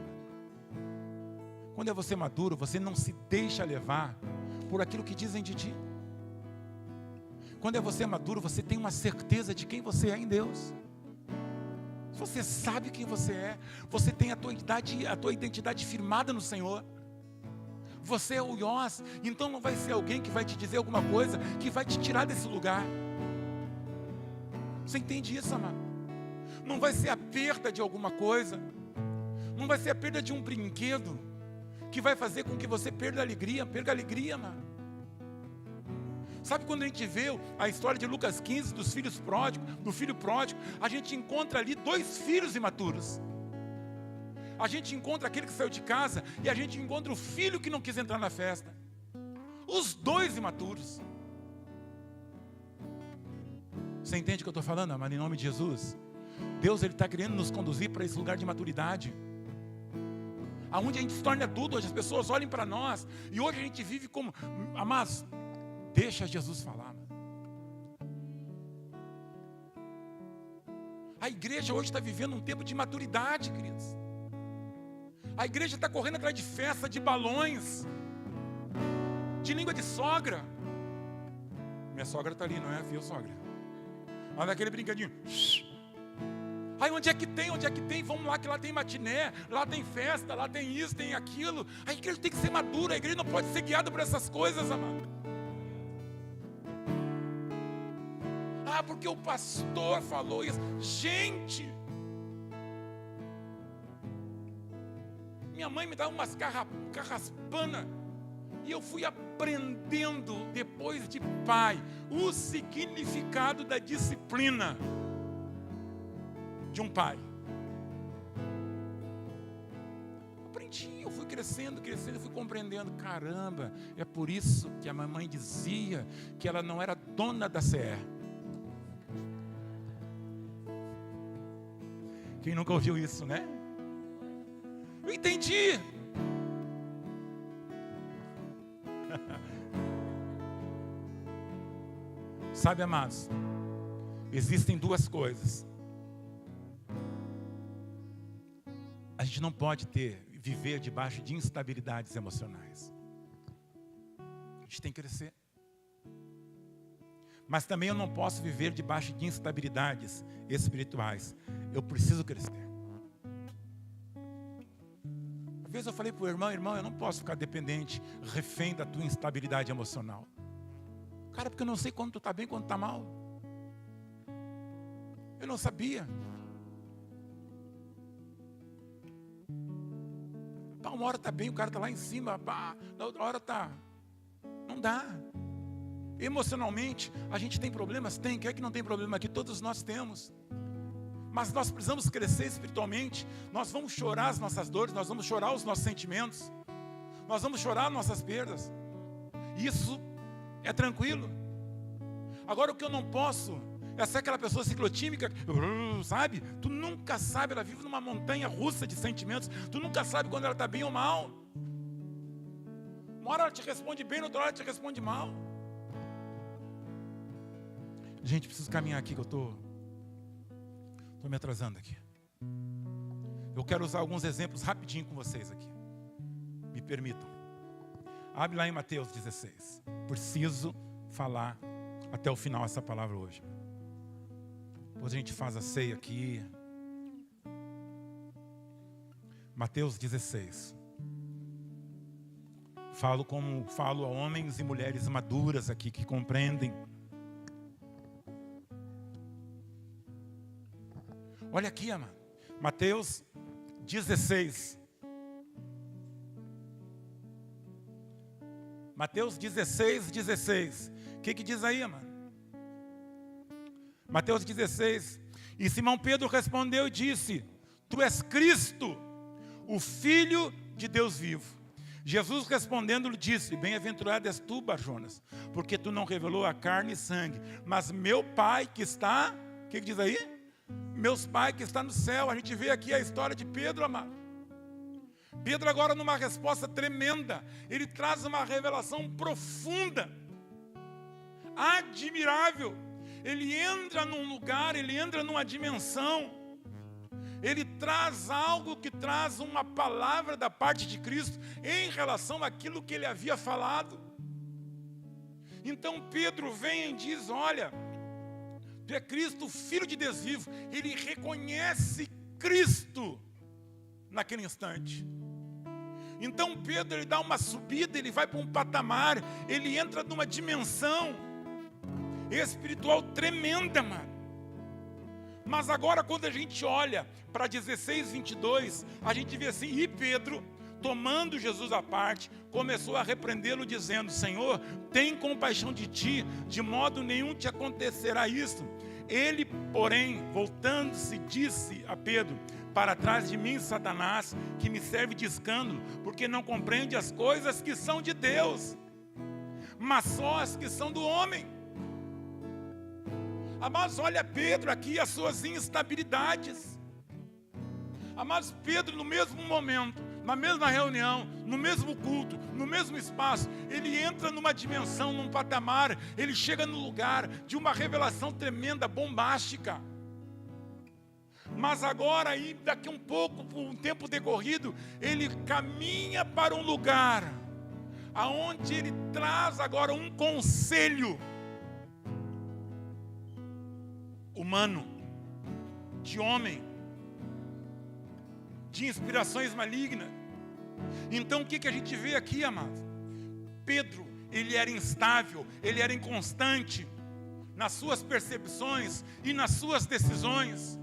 quando é você maduro, você não se deixa levar por aquilo que dizem de ti. Quando é você maduro, você tem uma certeza de quem você é em Deus. Você sabe quem você é. Você tem a tua identidade firmada no Senhor. Você é o iós, então não vai ser alguém que vai te dizer alguma coisa que vai te tirar desse lugar. Você entende isso, amado? Não vai ser a perda de alguma coisa, não vai ser a perda de um brinquedo que vai fazer com que você perca a alegria, amado. Sabe quando a gente vê a história de Lucas 15, do filho pródigo, a gente encontra ali 2 filhos imaturos. A gente encontra aquele que saiu de casa e a gente encontra o filho que não quis entrar na festa. Os 2 imaturos. Você entende o que eu estou falando, amado? Em nome de Jesus. Deus está querendo nos conduzir para esse lugar de maturidade. Aonde a gente se torna adulto, onde as pessoas olhem para nós. E hoje a gente vive como... Amados, deixa Jesus falar. A igreja hoje está vivendo um tempo de maturidade, queridos. A igreja está correndo atrás de festa, de balões, de língua de sogra. Minha sogra está ali, não é, viu, sogra? Olha aquele brincadinho. Aí onde é que tem? Vamos lá, que lá tem matiné, lá tem festa, lá tem isso, tem aquilo. A igreja tem que ser madura, a igreja não pode ser guiada por essas coisas, amado. Ah, porque o pastor falou isso. Gente! Minha mãe me dava umas carraspanas. E eu fui aprendendo, depois de pai, o significado da disciplina de um pai. Aprendi, eu fui crescendo, eu fui compreendendo. Caramba, é por isso que a mamãe dizia que ela não era dona da CE. Quem nunca ouviu isso, né? Eu entendi. Sabe, amados, existem 2 coisas A gente não pode viver debaixo de instabilidades emocionais. A gente tem que crescer. Mas também eu não posso viver debaixo de instabilidades espirituais. Eu preciso crescer. Uma vez eu falei para o irmão, eu não posso ficar dependente, refém da tua instabilidade emocional. Cara, porque eu não sei quando tu está bem, quando tu está mal. Eu não sabia. Uma hora está bem, o cara está lá em cima, na outra hora está... Não dá. Emocionalmente, a gente tem problemas? Tem. Quem é que não tem problema aqui? Todos nós temos. Mas nós precisamos crescer espiritualmente. Nós vamos chorar as nossas dores, nós vamos chorar os nossos sentimentos. Nós vamos chorar as nossas perdas. Isso é tranquilo. Agora o que eu não posso é ser aquela pessoa ciclotímica, sabe? Tu nunca sabe, ela vive numa montanha russa de sentimentos. Tu nunca sabe quando ela está bem ou mal. Uma hora ela te responde bem, outra hora ela te responde mal. Gente, preciso caminhar aqui que eu estou me atrasando aqui. Eu quero usar alguns exemplos rapidinho com vocês aqui. Me permitam. Abre lá em Mateus 16. Preciso falar até o final essa palavra hoje. Depois a gente faz a ceia aqui. Mateus 16. Falo como falo a homens e mulheres maduras aqui que compreendem. Olha aqui, amado. Mateus 16. Mateus 16, 16. O que diz aí, amado? Mateus 16. E Simão Pedro respondeu e disse: Tu és Cristo, o Filho de Deus vivo. Jesus respondendo-lhe disse: Bem-aventurado és tu, Bar-Jonas, porque tu não revelou a carne e sangue, mas meu Pai que está... O que diz aí? Meus Pai que está no céu. A gente vê aqui a história de Pedro, amado. Pedro agora numa resposta tremenda. Ele traz uma revelação profunda, admirável. Ele entra num lugar, ele entra numa dimensão. Ele traz algo que traz uma palavra da parte de Cristo em relação àquilo que ele havia falado. Então Pedro vem e diz: olha, tu é Cristo, Filho de Deus vivo. Ele reconhece Cristo naquele instante. Então Pedro, ele dá uma subida, ele vai para um patamar, ele entra numa dimensão espiritual tremenda, mano. Mas agora quando a gente olha para 16, 22, a gente vê assim: e Pedro, tomando Jesus à parte, começou a repreendê-lo dizendo: Senhor, tem compaixão de ti, de modo nenhum te acontecerá isso. Ele, porém, voltando-se, disse a Pedro: para trás de mim, Satanás, que me serve de escândalo, porque não compreende as coisas que são de Deus, mas só as que são do homem. Amados, olha Pedro aqui, as suas instabilidades. Amados, Pedro no mesmo momento, na mesma reunião, no mesmo culto, no mesmo espaço, ele entra numa dimensão, num patamar, ele chega no lugar de uma revelação tremenda, bombástica. Mas agora, aí, daqui um pouco, por um tempo decorrido, ele caminha para um lugar aonde ele traz agora um conselho humano, de homem, de inspirações malignas. Então o que a gente vê aqui, amados? Pedro, ele era instável, ele era inconstante nas suas percepções e nas suas decisões.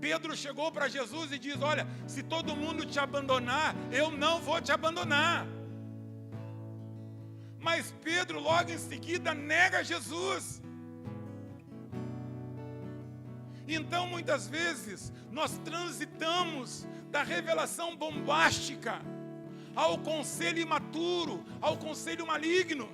Pedro chegou para Jesus e diz: olha, se todo mundo te abandonar, eu não vou te abandonar. Mas Pedro logo em seguida nega Jesus. Então muitas vezes nós transitamos da revelação bombástica ao conselho imaturo, ao conselho maligno.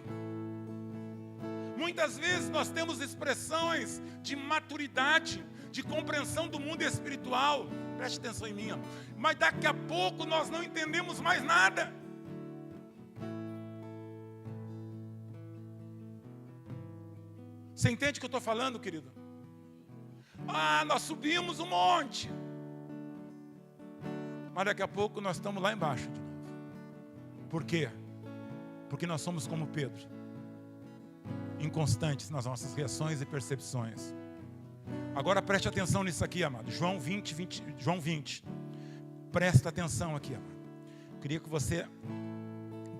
Muitas vezes nós temos expressões de maturidade, de compreensão do mundo espiritual. Preste atenção em mim, mas daqui a pouco nós não entendemos mais nada. Você entende o que eu estou falando, querido? Nós subimos um monte. mas daqui a pouco nós estamos lá embaixo de novo. Por quê? Porque nós somos como Pedro, inconstantes nas nossas reações e percepções. Agora preste atenção nisso aqui, amado. João 20. Presta atenção aqui, amado. Eu queria que você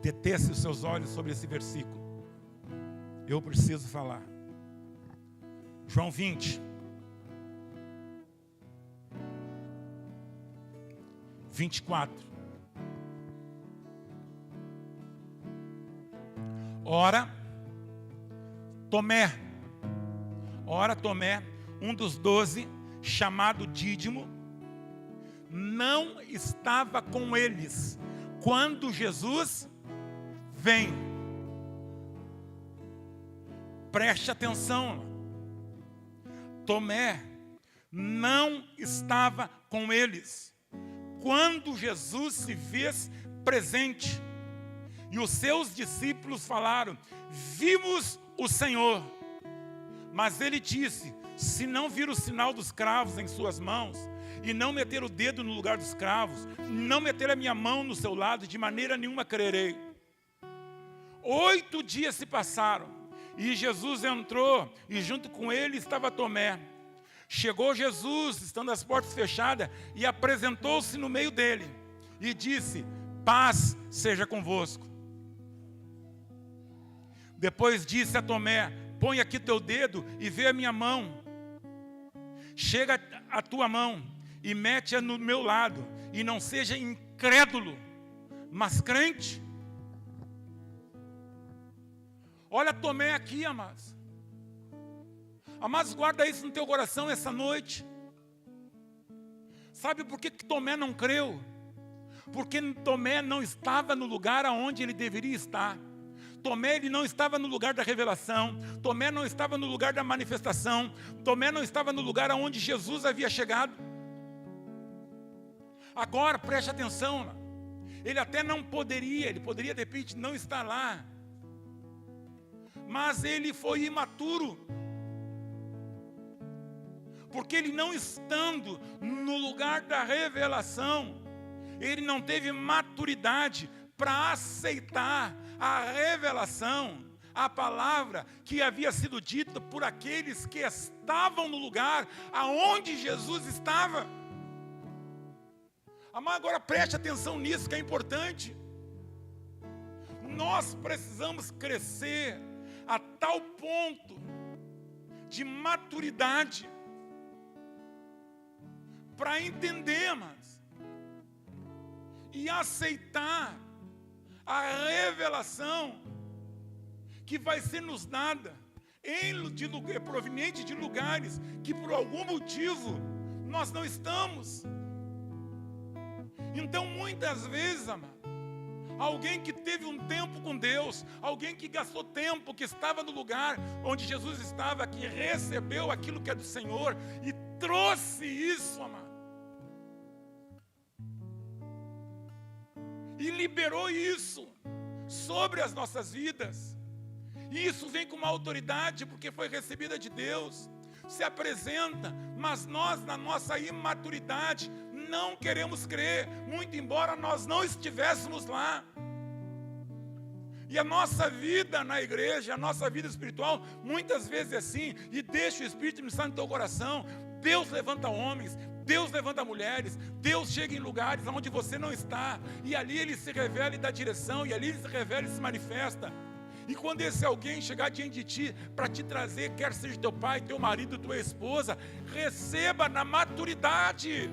detesse os seus olhos sobre esse versículo. Eu preciso falar. João 20. 24. Ora, Tomé, um dos 12, chamado Dídimo, não estava com eles quando Jesus vem. Preste atenção. Tomé não estava com eles quando Jesus se fez presente. E os seus discípulos falaram: vimos o Senhor. Mas ele disse: se não vir o sinal dos cravos em suas mãos, e não meter o dedo no lugar dos cravos, não meter a minha mão no seu lado, de maneira nenhuma crerei. 8 dias se passaram, e Jesus entrou, e junto com ele estava Tomé. Chegou Jesus, estando as portas fechadas, e apresentou-se no meio dele, e disse: paz seja convosco. Depois disse a Tomé: põe aqui teu dedo e vê a minha mão. Chega a tua mão e mete-a no meu lado, e não seja incrédulo, mas crente. Olha Tomé aqui, amados. Amados, guarda isso no teu coração essa noite. Sabe por que Tomé não creu? Porque Tomé não estava no lugar aonde ele deveria estar. Tomé, ele não estava no lugar da revelação. Tomé não estava no lugar da manifestação. Tomé não estava no lugar aonde Jesus havia chegado. Agora, preste atenção. Ele até não poderia, ele poderia de repente não estar lá. Mas ele foi imaturo. Porque ele não estando no lugar da revelação, ele não teve maturidade para aceitar a revelação, a palavra que havia sido dita por aqueles que estavam no lugar aonde Jesus estava. Mas agora preste atenção nisso que é importante. Nós precisamos crescer a tal ponto de maturidade para entender, mas e aceitar a revelação que vai ser nos dada proveniente de lugares que por algum motivo nós não estamos. Então muitas vezes, amado, alguém que teve um tempo com Deus, alguém que gastou tempo, que estava no lugar onde Jesus estava, que recebeu aquilo que é do Senhor e trouxe isso, amado, e liberou isso sobre as nossas vidas. E isso vem com uma autoridade, porque foi recebida de Deus. Se apresenta, mas nós, na nossa imaturidade, não queremos crer, muito embora nós não estivéssemos lá. E a nossa vida na igreja, a nossa vida espiritual, muitas vezes é assim, e deixa o Espírito ministrar no teu coração. Deus levanta homens, Deus levanta mulheres, Deus chega em lugares onde você não está, e ali Ele se revela e dá direção, e ali Ele se revela e se manifesta. E quando esse alguém chegar diante de ti, para te trazer, quer seja teu pai, teu marido, tua esposa, receba na maturidade.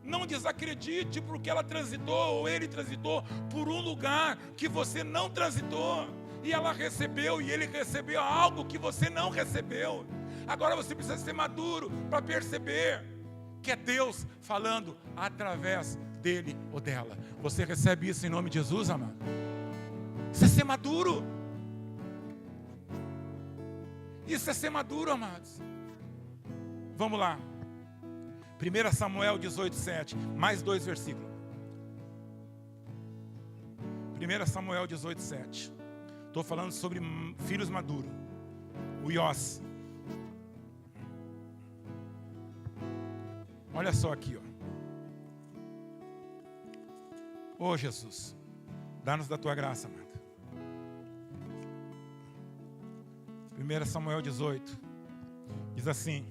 Não desacredite porque ela transitou, ou ele transitou, por um lugar que você não transitou, e ela recebeu, e ele recebeu algo que você não recebeu. Agora você precisa ser maduro para perceber que é Deus falando através dele ou dela. Você recebe isso em nome de Jesus, amado? Isso é ser maduro. Isso é ser maduro, amados. Vamos lá. 1 Samuel 18:7. Mais 2 versículos. 1 Samuel 18:7. Estou falando sobre filhos maduros. O Iós. Olha só aqui, ó. Oh Jesus, dá-nos da tua graça, amado. 1 Samuel 18, diz assim,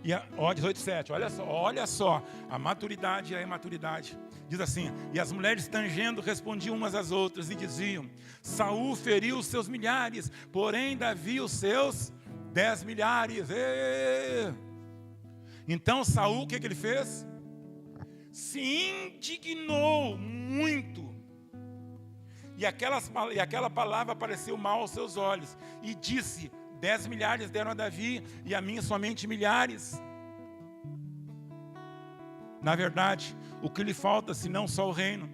18:7, olha só, a maturidade e a imaturidade. Diz assim, e as mulheres tangendo respondiam umas às outras e diziam, Saul feriu os seus milhares, porém Davi os seus 10 milhares. Então Saul, o que ele fez? Se indignou muito. E aquela palavra pareceu mal aos seus olhos. E disse, 10 milhares deram a Davi, e a mim somente milhares. Na verdade, o que lhe falta, senão só o reino?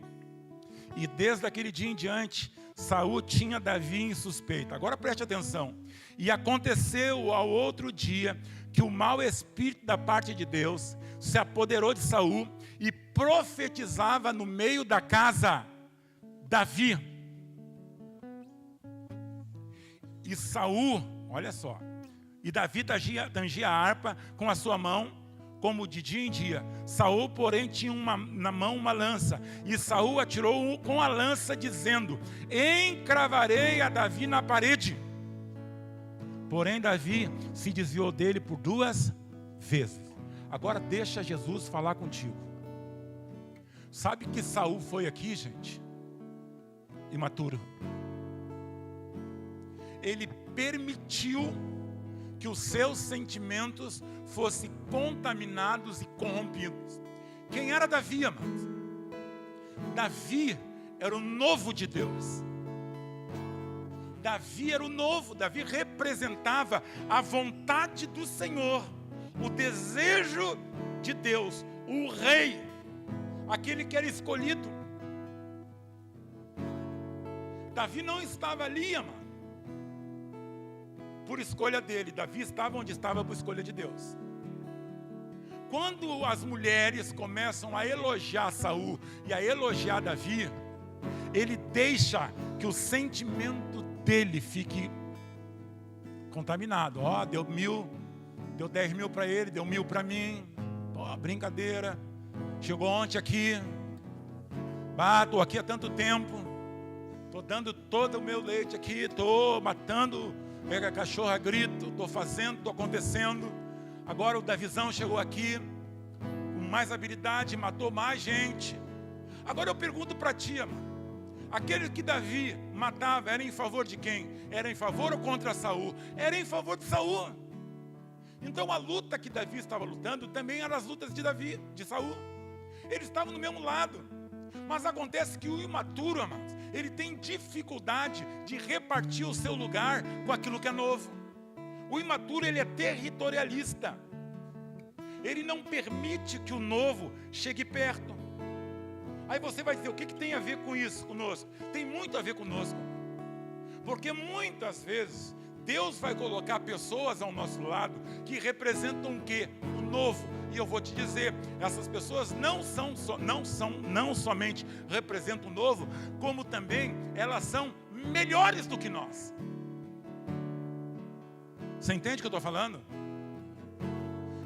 E desde aquele dia em diante, Saul tinha Davi em suspeita. Agora preste atenção. E aconteceu ao outro dia, que o mau espírito da parte de Deus se apoderou de Saul, e profetizava no meio da casa Davi. E Saul, olha só, e Davi tangia a harpa com a sua mão, como de dia em dia. Saul, porém, tinha na mão uma lança, e Saul atirou com a lança, dizendo, encravarei a Davi na parede. Porém, Davi se desviou dele por 2 vezes. Agora deixa Jesus falar contigo. Sabe que Saul foi aqui, gente? Imaturo. Ele permitiu que os seus sentimentos fossem contaminados e corrompidos. Quem era Davi, amados? Davi era o novo de Deus. Davi era o novo. Davi representava a vontade do Senhor, o desejo de Deus, o rei, aquele que era escolhido. Davi não estava ali, amado, por escolha dele. Davi estava onde estava por escolha de Deus. Quando as mulheres começam a elogiar Saul e a elogiar Davi, ele deixa que o sentimento dele fique contaminado. Ó, deu 1.000, deu 10 mil para ele, deu 1.000 para mim. Ó, brincadeira. Chegou ontem aqui. Estou aqui há tanto tempo. Estou dando todo o meu leite aqui. Estou matando a cachorra a grito. Estou fazendo, estou acontecendo. Agora o Davizão chegou aqui com mais habilidade, matou mais gente. Agora eu pergunto para ti, amado. Aquele que Davi matava era em favor de quem? Era em favor ou contra Saul? Era em favor de Saul. Então a luta que Davi estava lutando também eram as lutas de Davi, de Saul. Eles estavam no mesmo lado. Mas acontece que o imaturo, amados, ele tem dificuldade de repartir o seu lugar com aquilo que é novo. O imaturo, ele é territorialista. Ele não permite que o novo chegue perto. Aí você vai dizer, o que tem a ver com isso conosco? Tem muito a ver conosco. Porque muitas vezes Deus vai colocar pessoas ao nosso lado que representam o quê? O novo. E eu vou te dizer, essas pessoas não somente representam o novo, como também elas são melhores do que nós. Você entende o que eu estou falando?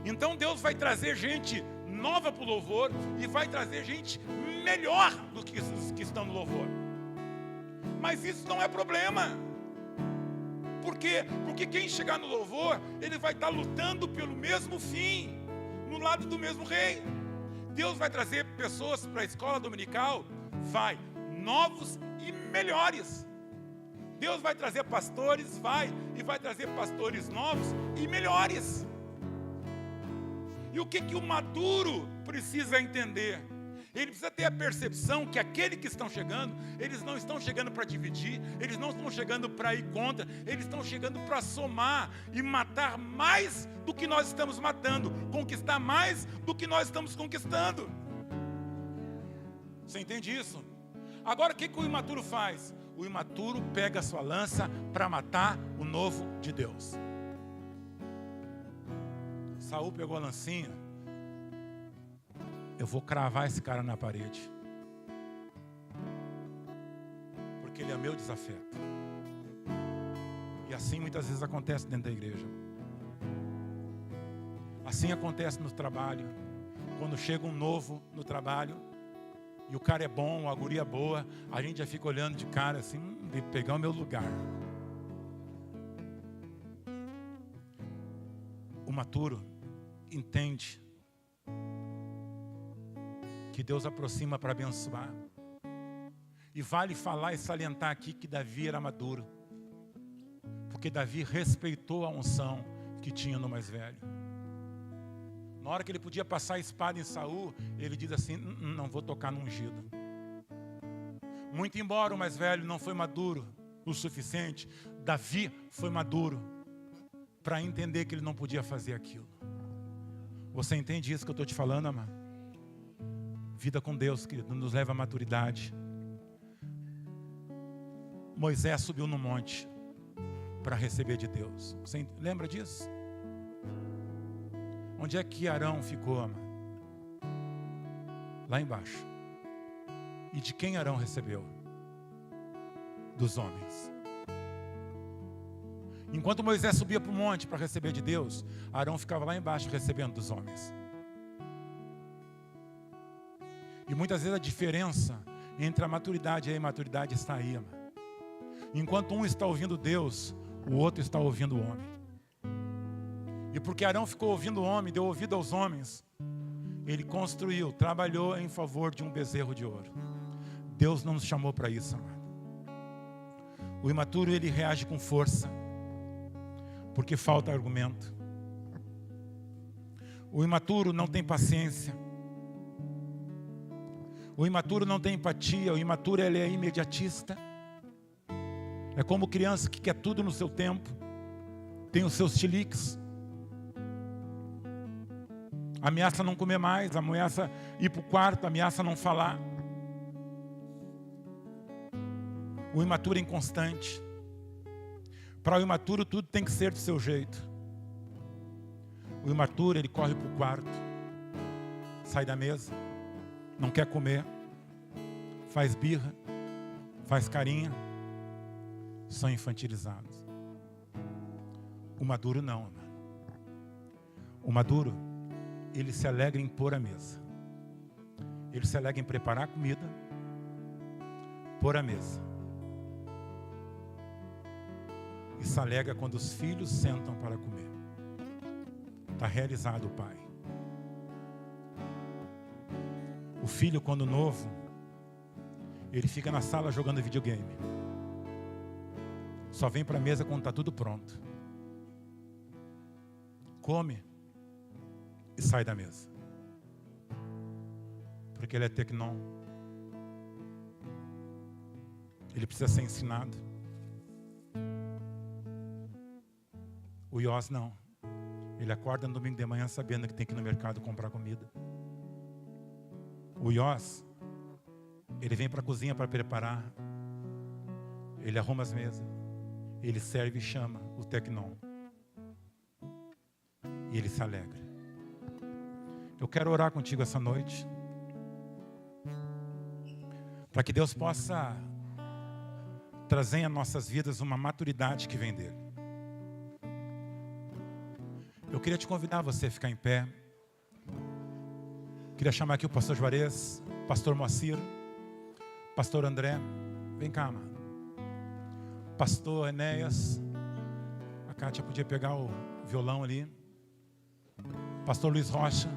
Então Deus vai trazer gente nova para o louvor e vai trazer gente melhor do que os que estão no louvor. Mas isso não é problema. Por quê? Porque quem chegar no louvor, ele vai estar lutando pelo mesmo fim, no lado do mesmo rei. Deus vai trazer pessoas para a escola dominical, vai, novos e melhores. Deus vai trazer pastores, vai trazer pastores novos e melhores. E o que o maduro precisa entender? Ele precisa ter a percepção que aqueles que estão chegando, eles não estão chegando para dividir, eles não estão chegando para ir contra, eles estão chegando para somar e matar mais do que nós estamos matando, conquistar mais do que nós estamos conquistando. Você entende isso? Agora o que o imaturo faz? O imaturo pega a sua lança para matar o novo de Deus. Saul pegou a lancinha. Eu vou cravar esse cara na parede. Porque ele é meu desafeto. E assim muitas vezes acontece dentro da igreja. Assim acontece no trabalho. Quando chega um novo no trabalho, e o cara é bom, a guria é boa, a gente já fica olhando de cara assim, de pegar o meu lugar. O maturo entende que Deus aproxima para abençoar. E vale falar e salientar aqui que Davi era maduro, porque Davi respeitou a unção que tinha no mais velho. Na hora que ele podia passar a espada em Saul, ele diz assim, não vou tocar no ungido. Muito embora o mais velho não foi maduro o suficiente, Davi foi maduro para entender que ele não podia fazer aquilo. Você entende isso que eu estou te falando, amado? Vida com Deus, querido, nos leva à maturidade. Moisés subiu no monte para receber de Deus. Você lembra disso? Onde é que Arão ficou, amado? Lá embaixo. E de quem Arão recebeu? Dos homens. Enquanto Moisés subia para o monte para receber de Deus, Arão ficava lá embaixo recebendo dos homens. E muitas vezes a diferença entre a maturidade e a imaturidade está aí, amado. Enquanto um está ouvindo Deus, o outro está ouvindo o homem. E porque Arão ficou ouvindo o homem, deu ouvido aos homens, ele construiu, trabalhou em favor de um bezerro de ouro. Deus não nos chamou para isso, amado. O imaturo, ele reage com força, porque falta argumento. O imaturo não tem paciência. O imaturo não tem empatia. O imaturo, ele é imediatista. É como criança que quer tudo no seu tempo. Tem os seus chiliques. Ameaça não comer mais, ameaça ir para o quarto, ameaça não falar. O imaturo é inconstante. Para o imaturo tudo tem que ser do seu jeito. O imaturo, ele corre para o quarto, sai da mesa, não quer comer, faz birra, faz carinha. São infantilizados. O maduro não, mano. O maduro, ele se alegra em pôr a mesa. Ele se alegra em preparar a comida, pôr a mesa. E se alegra quando os filhos sentam para comer. Está realizado o pai. O filho, quando novo, ele fica na sala jogando videogame. Só vem para a mesa quando está tudo pronto. Come e sai da mesa. Porque ele é tecnon. Ele precisa ser ensinado. O Iós não. Ele acorda no domingo de manhã sabendo que tem que ir no mercado comprar comida. O Iós, ele vem para a cozinha para preparar. Ele arruma as mesas. Ele serve e chama o tecnon. E ele se alegra. Eu quero orar contigo essa noite. Para que Deus possa trazer em nossas vidas uma maturidade que vem dele. Eu queria te convidar a você a ficar em pé. Queria chamar aqui o pastor Juarez, pastor Moacir, pastor André. Vem cá, mano. Pastor Enéas. A Kátia podia pegar o violão ali. Pastor Luiz Rocha.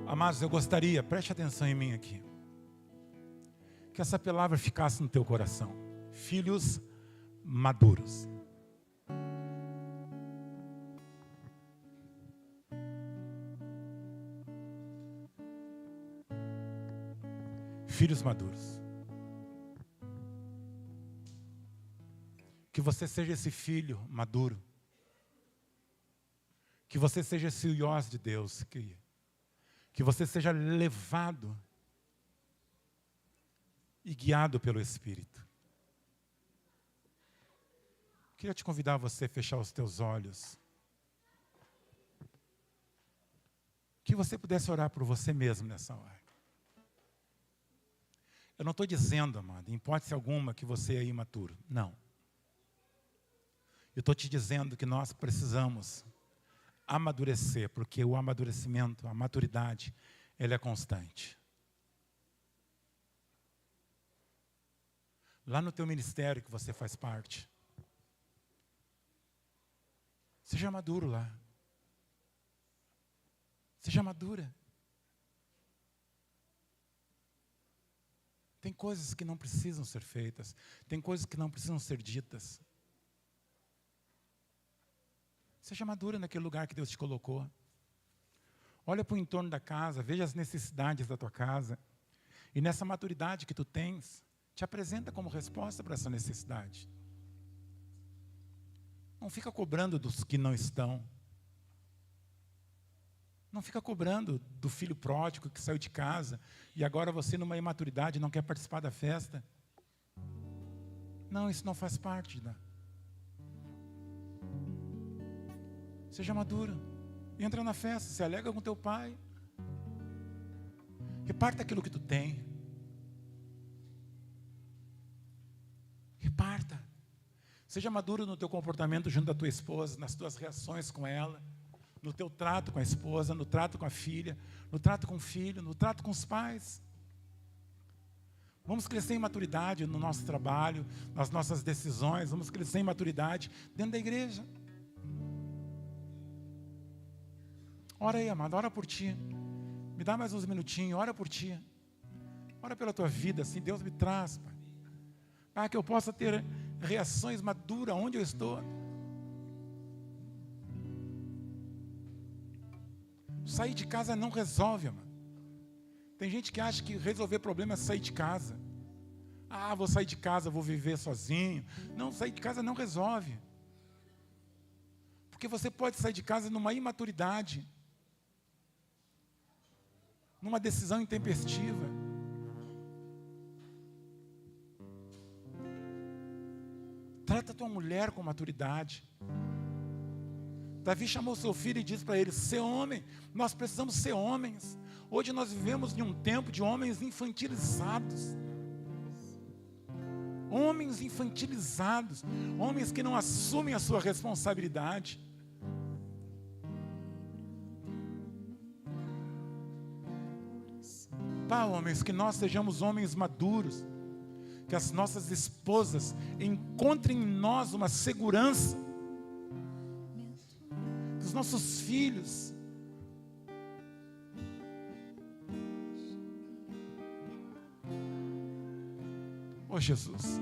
Amados, eu gostaria, preste atenção em mim aqui, que essa palavra ficasse no teu coração. Filhos maduros. Filhos maduros. Que você seja esse filho maduro. Que você seja esse Iós de Deus. Que você seja levado e guiado pelo Espírito. Queria te convidar a você a fechar os teus olhos. Que você pudesse orar por você mesmo nessa hora. Eu não estou dizendo, amado, em hipótese alguma, que você é imaturo. Não. Eu estou te dizendo que nós precisamos amadurecer, porque o amadurecimento, a maturidade, ele é constante. Lá no teu ministério que você faz parte, seja maduro lá. Seja madura. Tem coisas que não precisam ser feitas. Tem coisas que não precisam ser ditas. Seja madura naquele lugar que Deus te colocou. Olha para o entorno da casa, veja as necessidades da tua casa. E nessa maturidade que tu tens, te apresenta como resposta para essa necessidade. Não fica cobrando dos que não estão. Não fica cobrando do filho pródigo que saiu de casa e agora você, numa imaturidade, não quer participar da festa. Não, isso não faz parte. Seja maduro. Entra na festa, se alega com teu pai. Reparta aquilo que tu tem. Reparta. Seja maduro no teu comportamento junto da tua esposa, nas tuas reações com ela, no teu trato com a esposa, no trato com a filha, no trato com o filho, no trato com os pais. Vamos crescer em maturidade no nosso trabalho, nas nossas decisões, vamos crescer em maturidade dentro da igreja. Ora aí, amado, ora por ti. Me dá mais uns minutinhos, ora por ti. Ora pela tua vida, assim, Deus me traz, Pai. Para que eu possa ter reações maduras onde eu estou. Sair de casa não resolve, mano. Tem gente que acha que resolver problema é sair de casa. Ah, vou sair de casa, vou viver sozinho. Não, sair de casa não resolve. Porque você pode sair de casa numa imaturidade, numa decisão intempestiva. Trata a tua mulher com maturidade. Davi chamou seu filho e disse para ele: ser homem, nós precisamos ser homens. Hoje nós vivemos em um tempo de homens infantilizados. Homens infantilizados, homens que não assumem a sua responsabilidade. Pá, homens, que nós sejamos homens maduros, que as nossas esposas encontrem em nós uma segurança, que os nossos filhos Jesus,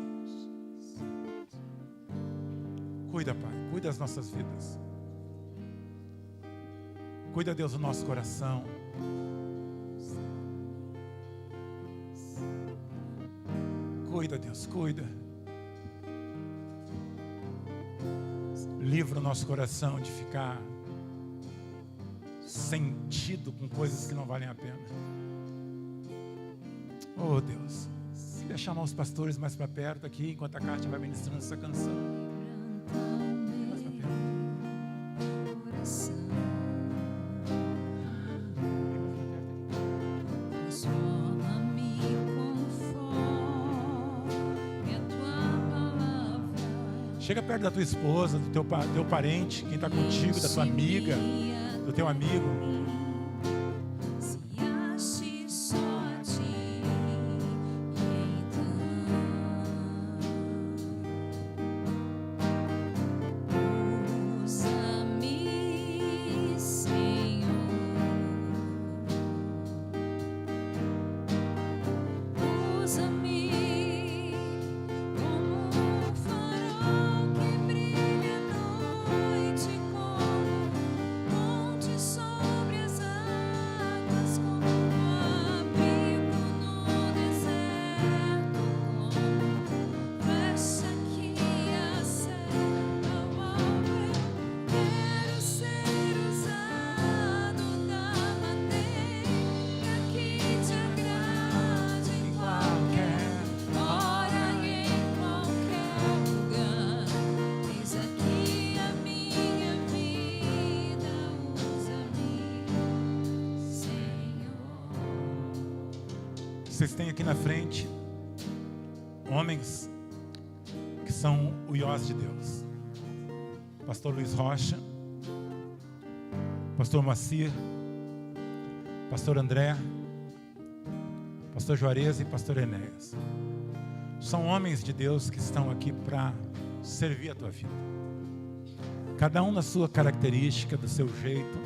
cuida, Pai, cuida das nossas vidas, cuida, Deus, do nosso coração, cuida, Deus, cuida, livra o nosso coração de ficar sentido com coisas que não valem a pena. Oh, Deus, queria chamar os pastores mais para perto aqui, enquanto a Kátia vai ministrando essa canção. Mais para perto. Chega perto da tua esposa, do teu parente, quem está contigo, da tua amiga, do teu amigo. Vocês têm aqui na frente homens que são o Iós de Deus. Pastor Luiz Rocha, Pastor Macir, Pastor André, Pastor Juarez e Pastor Enéas. São homens de Deus que estão aqui para servir a tua vida. Cada um na sua característica, do seu jeito,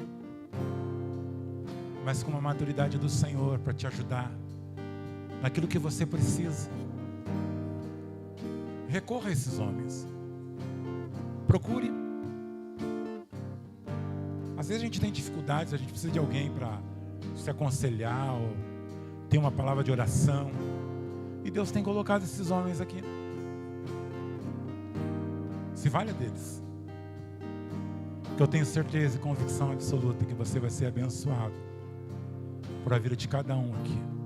mas com uma maturidade do Senhor para te ajudar naquilo que você precisa. Recorra a esses homens. Procure. Às vezes a gente tem dificuldades, a gente precisa de alguém para se aconselhar ou ter uma palavra de oração. E Deus tem colocado esses homens aqui. Se valha deles. Porque eu tenho certeza e convicção absoluta que você vai ser abençoado por a vida de cada um aqui.